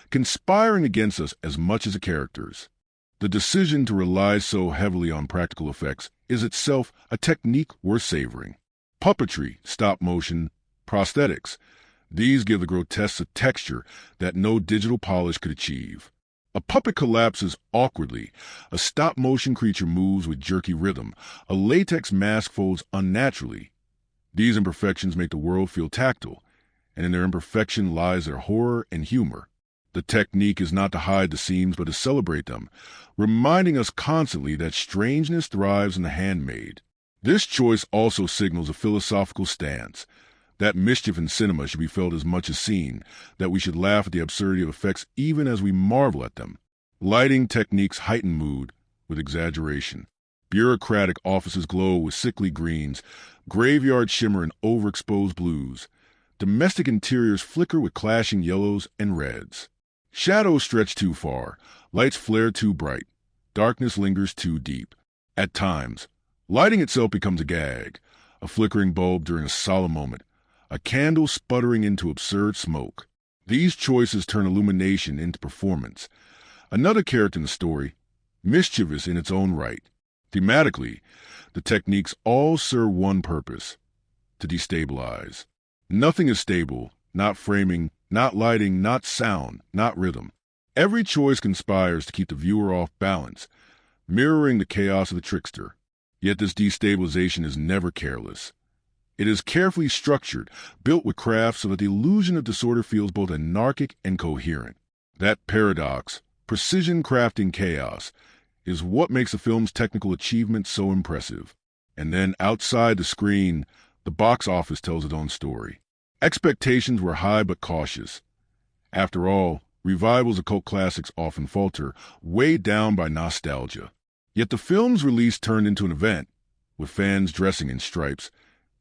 conspiring against us as much as the characters. The decision to rely so heavily on practical effects is itself a technique worth savoring. Puppetry, stop motion, prosthetics, These give the grotesque a texture that no digital polish could achieve. A puppet collapses awkwardly, a stop-motion creature moves with jerky rhythm, a latex mask folds unnaturally. These imperfections make the world feel tactile, and in their imperfection lies their horror and humor. The technique is not to hide the seams but to celebrate them, reminding us constantly that strangeness thrives in the handmade. This choice also signals a philosophical stance, that mischief in cinema should be felt as much as seen, that we should laugh at the absurdity of effects even as we marvel at them. Lighting techniques heighten mood with exaggeration. Bureaucratic offices glow with sickly greens, graveyard shimmer in overexposed blues. Domestic interiors flicker with clashing yellows and reds. Shadows stretch too far, lights flare too bright, darkness lingers too deep. At times, lighting itself becomes a gag, a flickering bulb during a solemn moment, a candle sputtering into absurd smoke. These choices turn illumination into performance. Another character in the story, mischievous in its own right. Thematically, the techniques all serve one purpose: to destabilize. Nothing is stable, not framing, not lighting, not sound, not rhythm. Every choice conspires to keep the viewer off balance, mirroring the chaos of the trickster. Yet this destabilization is never careless. It is carefully structured, built with craft so that the illusion of disorder feels both anarchic and coherent. That paradox, precision crafting chaos, is what makes the film's technical achievement so impressive. And then outside the screen, the box office tells its own story. Expectations were high but cautious. After all, revivals of cult classics often falter, weighed down by nostalgia. Yet the film's release turned into an event, with fans dressing in stripes,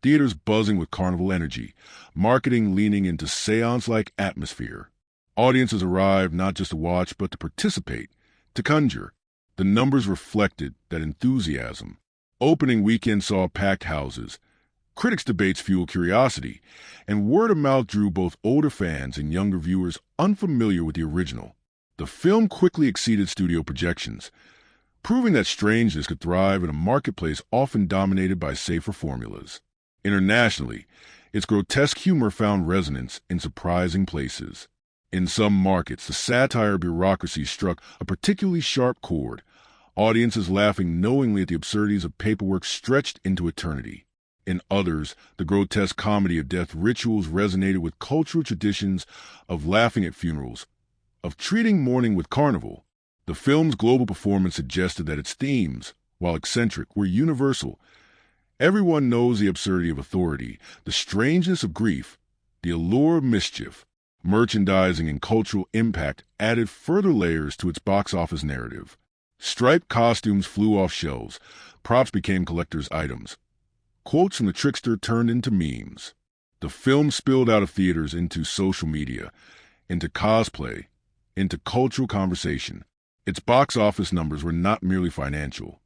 theaters buzzing with carnival energy, marketing leaning into seance-like atmosphere. Audiences arrived not just to watch but to participate, to conjure. The numbers reflected that enthusiasm. Opening weekend saw packed houses. Critics' debates fueled curiosity, and word of mouth drew both older fans and younger viewers unfamiliar with the original. The film quickly exceeded studio projections, proving that strangeness could thrive in a marketplace often dominated by safer formulas. Internationally, its grotesque humor found resonance in surprising places. In some markets, the satire of bureaucracy struck a particularly sharp chord, audiences laughing knowingly at the absurdities of paperwork stretched into eternity. In others, the grotesque comedy of death rituals resonated with cultural traditions of laughing at funerals, of treating mourning with carnival. The film's global performance suggested that its themes, while eccentric, were universal. Everyone knows the absurdity of authority, the strangeness of grief, the allure of mischief. Merchandising and cultural impact added further layers to its box office narrative. Striped costumes flew off shelves, props became collector's items. Quotes from the trickster turned into memes. The film spilled out of theaters into social media, into cosplay, into cultural conversation. Its box office numbers were not merely financial.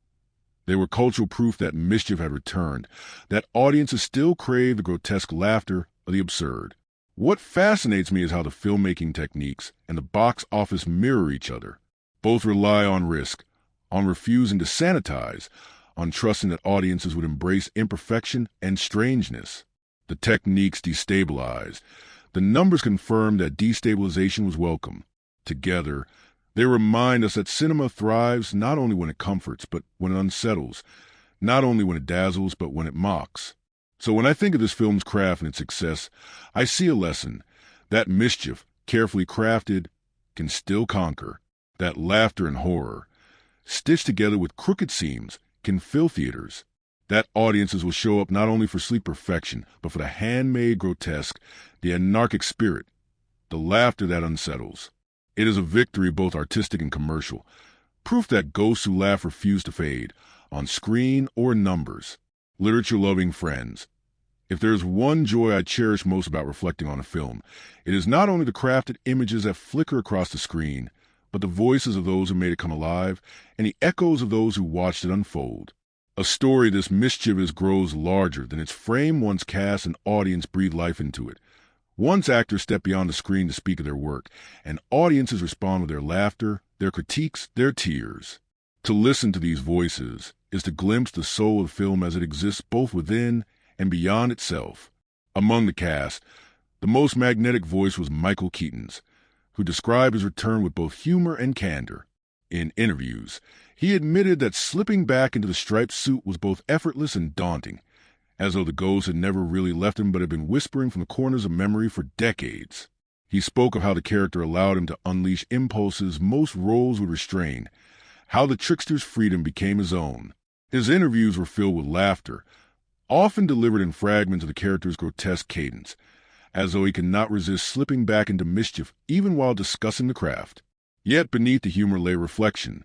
They were cultural proof that mischief had returned, that audiences still crave the grotesque laughter of the absurd. What fascinates me is how the filmmaking techniques and the box office mirror each other. Both rely on risk, on refusing to sanitize, on trusting that audiences would embrace imperfection and strangeness. The techniques destabilized. The numbers confirmed that destabilization was welcome. Together, they remind us that cinema thrives not only when it comforts, but when it unsettles, not only when it dazzles, but when it mocks. So when I think of this film's craft and its success, I see a lesson. That mischief, carefully crafted, can still conquer. That laughter and horror, stitched together with crooked seams, can fill theaters. That audiences will show up not only for sleek perfection, but for the handmade grotesque, the anarchic spirit, the laughter that unsettles. It is a victory both artistic and commercial, proof that ghosts who laugh refuse to fade, on screen or in numbers. Literature-loving friends, if there is one joy I cherish most about reflecting on a film, it is not only the crafted images that flicker across the screen, but the voices of those who made it come alive, and the echoes of those who watched it unfold. A story this mischievous grows larger than its frame once cast an audience breathed life into it. Once actors step beyond the screen to speak of their work, and audiences respond with their laughter, their critiques, their tears. To listen to these voices is to glimpse the soul of film as it exists both within and beyond itself. Among the cast, The most magnetic voice was Michael Keaton's, who described his return with both humor and candor. In interviews, he admitted that slipping back into the striped suit was both effortless and daunting, as though the ghost had never really left him but had been whispering from the corners of memory for decades. He spoke of how the character allowed him to unleash impulses most roles would restrain, how the trickster's freedom became his own. His interviews were filled with laughter, often delivered in fragments of the character's grotesque cadence, as though he could not resist slipping back into mischief even while discussing the craft. Yet beneath the humor lay reflection.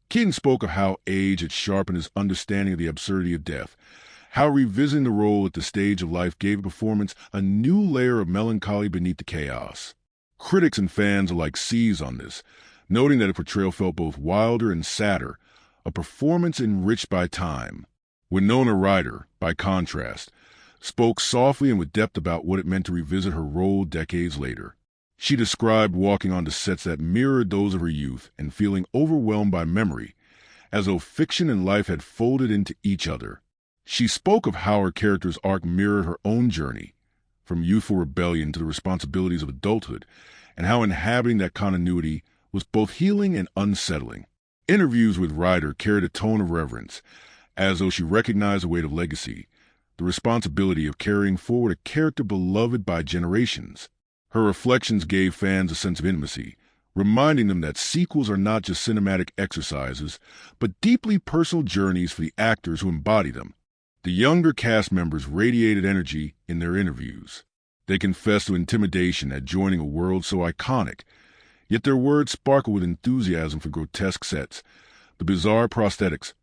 Keaton spoke of how age had sharpened his understanding of the absurdity of death, how revisiting the role at the stage of life gave a performance a new layer of melancholy beneath the chaos. Critics and fans alike seized on this, noting that the portrayal felt both wilder and sadder, a performance enriched by time. Winona Ryder, by contrast, spoke softly and with depth about what it meant to revisit her role decades later. She described walking onto sets that mirrored those of her youth and feeling overwhelmed by memory, as though fiction and life had folded into each other. She spoke of how her character's arc mirrored her own journey, from youthful rebellion to the responsibilities of adulthood, and how inhabiting that continuity was both healing and unsettling. Interviews with Ryder carried a tone of reverence, as though she recognized the weight of legacy, the responsibility of carrying forward a character beloved by generations. Her reflections gave fans a sense of intimacy, reminding them that sequels are not just cinematic exercises, but deeply personal journeys for the actors who embody them. The younger cast members radiated energy in their interviews. They confessed to intimidation at joining a world so iconic, yet their words sparkled with enthusiasm for grotesque sets, the bizarre prosthetics,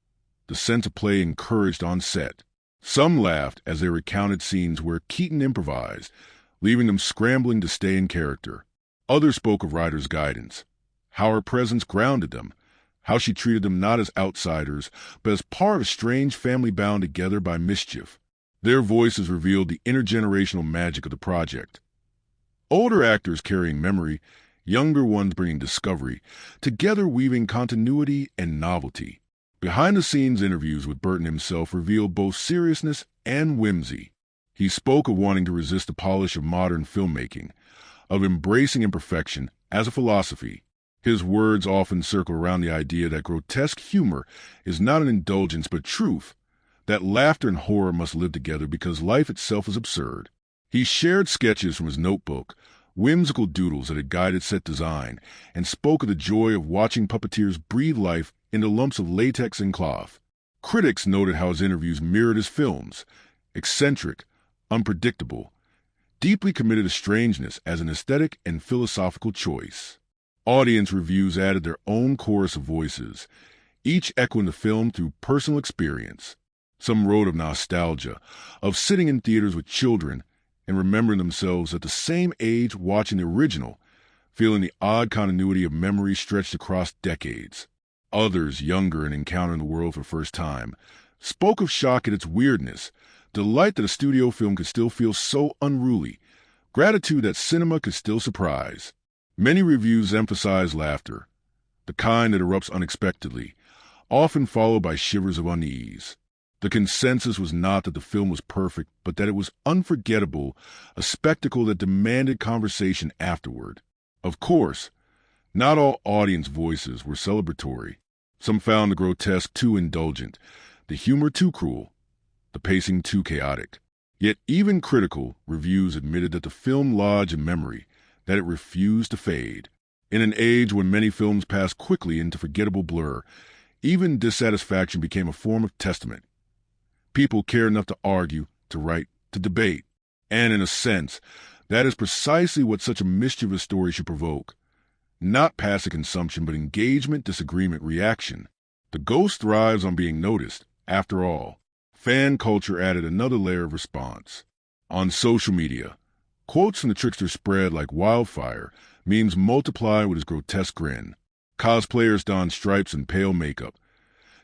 the sense of play encouraged on set. Some laughed as they recounted scenes where Keaton improvised, leaving them scrambling to stay in character. Others spoke of Ryder's guidance, how her presence grounded them, how she treated them not as outsiders, but as part of a strange family bound together by mischief. Their voices revealed the intergenerational magic of the project. Older actors carrying memory, younger ones bringing discovery, together weaving continuity and novelty. Behind-the-scenes interviews with Burton himself revealed both seriousness and whimsy. He spoke of wanting to resist the polish of modern filmmaking, of embracing imperfection as a philosophy. His words often circle around the idea that grotesque humor is not an indulgence but truth, that laughter and horror must live together because life itself is absurd. He shared sketches from his notebook, whimsical doodles that had guided set design, and spoke of the joy of watching puppeteers breathe life into lumps of latex and cloth. Critics noted how his interviews mirrored his films, eccentric, unpredictable, deeply committed to strangeness as an aesthetic and philosophical choice. Audience reviews added their own chorus of voices, each echoing the film through personal experience. Some wrote of nostalgia, of sitting in theaters with children and remembering themselves at the same age watching the original, feeling the odd continuity of memory stretched across decades. Others, younger and encountering the world for the first time, spoke of shock at its weirdness, delight that a studio film could still feel so unruly, gratitude that cinema could still surprise. Many reviews emphasized laughter, the kind that erupts unexpectedly, often followed by shivers of unease. The consensus was not that the film was perfect, but that it was unforgettable, a spectacle that demanded conversation afterward. Of course, not all audience voices were celebratory. Some found the grotesque too indulgent, the humor too cruel, the pacing too chaotic. Yet even critical reviews admitted that the film lodged in memory, that it refused to fade. In an age when many films passed quickly into forgettable blur, even dissatisfaction became a form of testament. People cared enough to argue, to write, to debate. And in a sense, that is precisely what such a mischievous story should provoke. Not passive consumption, but engagement, disagreement, reaction. The ghost thrives on being noticed. After all, fan culture added another layer of response. On social media, quotes from the trickster spread like wildfire, memes multiplied with his grotesque grin. Cosplayers donned stripes and pale makeup,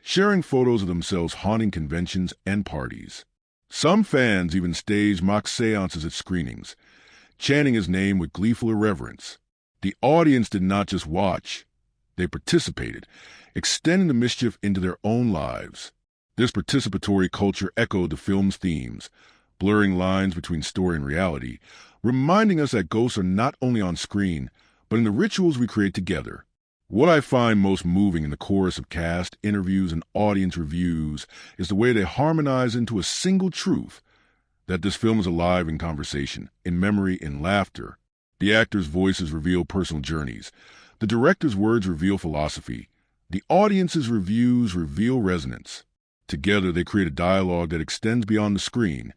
sharing photos of themselves haunting conventions and parties. Some fans even staged mock seances at screenings, chanting his name with gleeful irreverence. The audience did not just watch, they participated, extending the mischief into their own lives. This participatory culture echoed the film's themes, blurring lines between story and reality, reminding us that ghosts are not only on screen, but in the rituals we create together. What I find most moving in the chorus of cast, interviews, and audience reviews is the way they harmonize into a single truth, that this film is alive in conversation, in memory, in laughter. The actors' voices reveal personal journeys. The director's words reveal philosophy. The audience's reviews reveal resonance. Together, they create a dialogue that extends beyond the screen,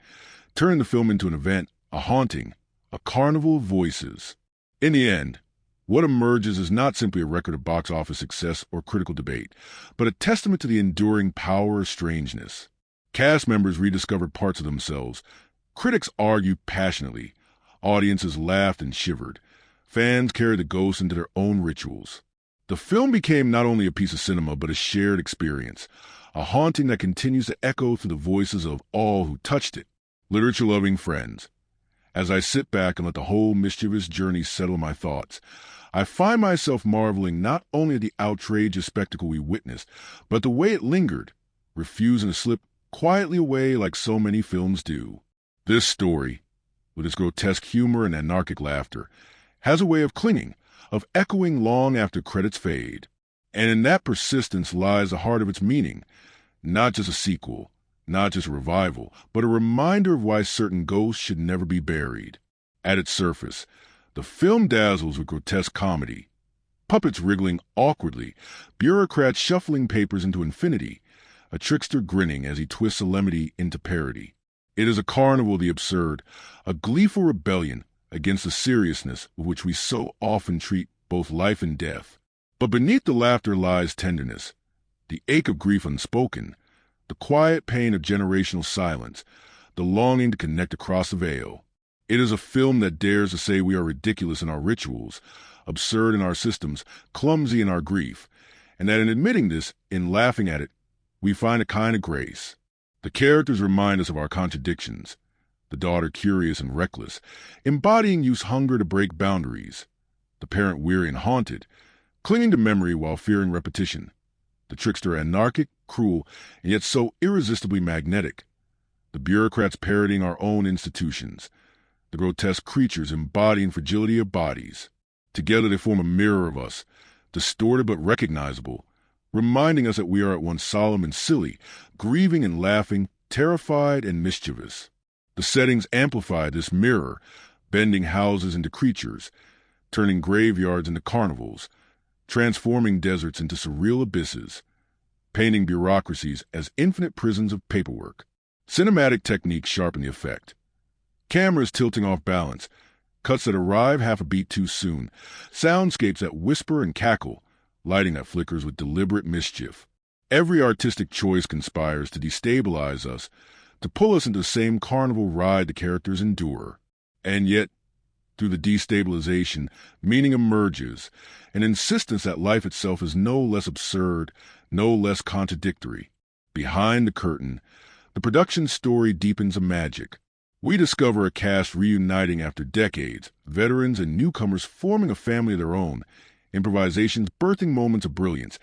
turning the film into an event, a haunting, a carnival of voices. In the end, what emerges is not simply a record of box office success or critical debate, but a testament to the enduring power of strangeness. Cast members rediscovered parts of themselves. Critics argued passionately. Audiences laughed and shivered. Fans carried the ghosts into their own rituals. The film became not only a piece of cinema, but a shared experience, a haunting that continues to echo through the voices of all who touched it. Literature-loving friends, as I sit back and let the whole mischievous journey settle my thoughts, I find myself marveling not only at the outrageous spectacle we witnessed, but the way it lingered, refusing to slip quietly away like so many films do. This story, with its grotesque humor and anarchic laughter, has a way of clinging, of echoing long after credits fade. And in that persistence lies the heart of its meaning, not just a sequel, not just a revival, but a reminder of why certain ghosts should never be buried. At its surface, the film dazzles with grotesque comedy. Puppets wriggling awkwardly, bureaucrats shuffling papers into infinity, a trickster grinning as he twists solemnity into parody. It is a carnival of the absurd, a gleeful rebellion against the seriousness with which we so often treat both life and death. But beneath the laughter lies tenderness, the ache of grief unspoken, the quiet pain of generational silence, the longing to connect across the veil. It is a film that dares to say we are ridiculous in our rituals, absurd in our systems, clumsy in our grief, and that in admitting this, in laughing at it, we find a kind of grace. The characters remind us of our contradictions, the daughter curious and reckless, embodying youth's hunger to break boundaries, the parent weary and haunted, clinging to memory while fearing repetition, the trickster anarchic, cruel, and yet so irresistibly magnetic, the bureaucrats parodying our own institutions, the grotesque creatures embodying fragility of bodies. Together they form a mirror of us, distorted but recognizable, reminding us that we are at once solemn and silly, grieving and laughing, terrified and mischievous. The settings amplify this mirror, bending houses into creatures, turning graveyards into carnivals, transforming deserts into surreal abysses, painting bureaucracies as infinite prisons of paperwork. Cinematic techniques sharpen the effect. Cameras tilting off balance, cuts that arrive half a beat too soon, soundscapes that whisper and cackle, lighting that flickers with deliberate mischief. Every artistic choice conspires to destabilize us, to pull us into the same carnival ride the characters endure. And yet, through the destabilization, meaning emerges, an insistence that life itself is no less absurd, no less contradictory. Behind the curtain, the production story deepens a magic. We discover a cast reuniting after decades, veterans and newcomers forming a family of their own, improvisations birthing moments of brilliance,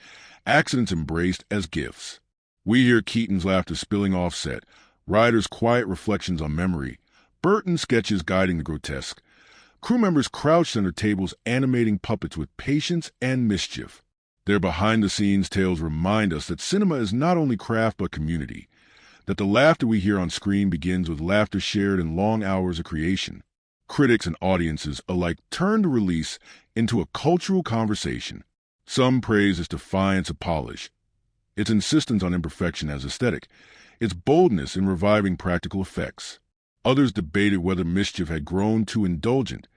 accidents embraced as gifts. We hear Keaton's laughter spilling offset, Ryder's quiet reflections on memory, Burton's sketches guiding the grotesque, crew members crouched under tables animating puppets with patience and mischief. Their behind-the-scenes tales remind us that cinema is not only craft but community, that the laughter we hear on screen begins with laughter shared in long hours of creation. Critics and audiences alike turn the release into a cultural conversation. Some praise its defiance of polish, its insistence on imperfection as aesthetic, its boldness in reviving practical effects. Others debated whether mischief had grown too indulgent,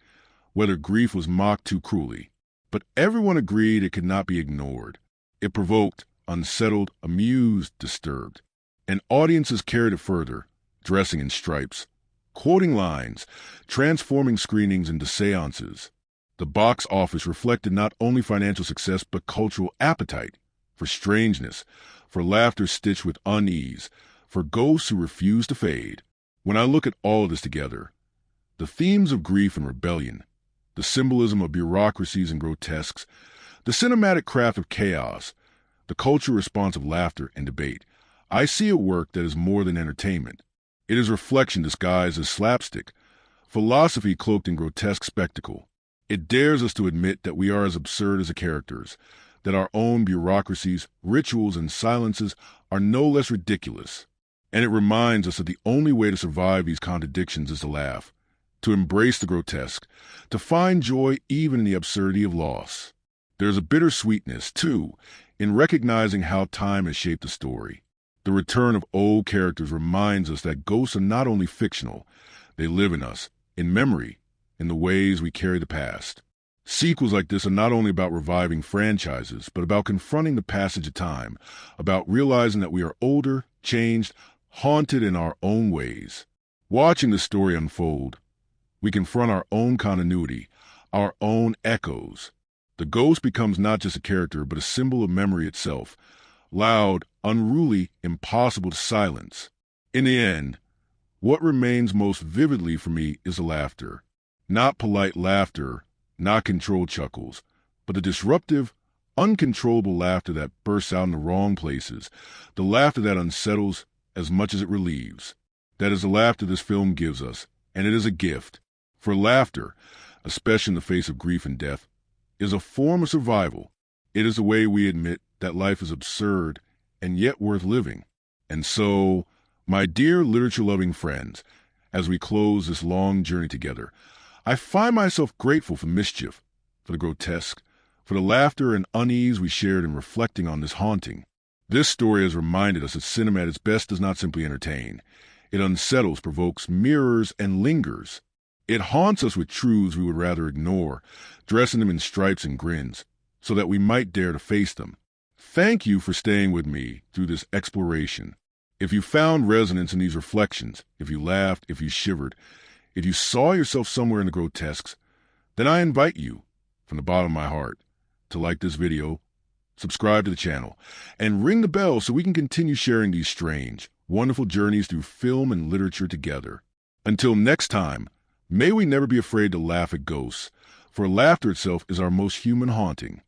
whether grief was mocked too cruelly. But everyone agreed it could not be ignored. It provoked, unsettled, amused, disturbed. And audiences carried it further, dressing in stripes, quoting lines, transforming screenings into seances. The box office reflected not only financial success but cultural appetite for strangeness, for laughter stitched with unease, for ghosts who refuse to fade. When I look at all of this together, the themes of grief and rebellion, the symbolism of bureaucracies and grotesques, the cinematic craft of chaos, the cultural response of laughter and debate, I see a work that is more than entertainment. It is reflection disguised as slapstick, philosophy cloaked in grotesque spectacle. It dares us to admit that we are as absurd as the characters, that our own bureaucracies, rituals, and silences are no less ridiculous. And it reminds us that the only way to survive these contradictions is to laugh, to embrace the grotesque, to find joy even in the absurdity of loss. There is a bittersweetness, too, in recognizing how time has shaped the story. The return of old characters reminds us that ghosts are not only fictional, they live in us, in memory, in the ways we carry the past. Sequels like this are not only about reviving franchises, but about confronting the passage of time, about realizing that we are older, changed, haunted in our own ways. Watching the story unfold, we confront our own continuity, our own echoes. The ghost becomes not just a character, but a symbol of memory itself, loud, unruly, impossible to silence. In the end, what remains most vividly for me is the laughter. Not polite laughter, not controlled chuckles, but the disruptive, uncontrollable laughter that bursts out in the wrong places, the laughter that unsettles as much as it relieves. That is the laughter this film gives us, and it is a gift. For laughter, especially in the face of grief and death, is a form of survival. It is a way we admit that life is absurd and yet worth living. And so, my dear literature-loving friends, as we close this long journey together, I find myself grateful for mischief, for the grotesque, for the laughter and unease we shared in reflecting on this haunting. This story has reminded us that cinema at its best does not simply entertain. It unsettles, provokes, mirrors, and lingers. It haunts us with truths we would rather ignore, dressing them in stripes and grins, so that we might dare to face them. Thank you for staying with me through this exploration. If you found resonance in these reflections, if you laughed, if you shivered, if you saw yourself somewhere in the grotesques, then I invite you, from the bottom of my heart, to like this video, subscribe to the channel, and ring the bell so we can continue sharing these strange, wonderful journeys through film and literature together. Until next time, may we never be afraid to laugh at ghosts, for laughter itself is our most human haunting.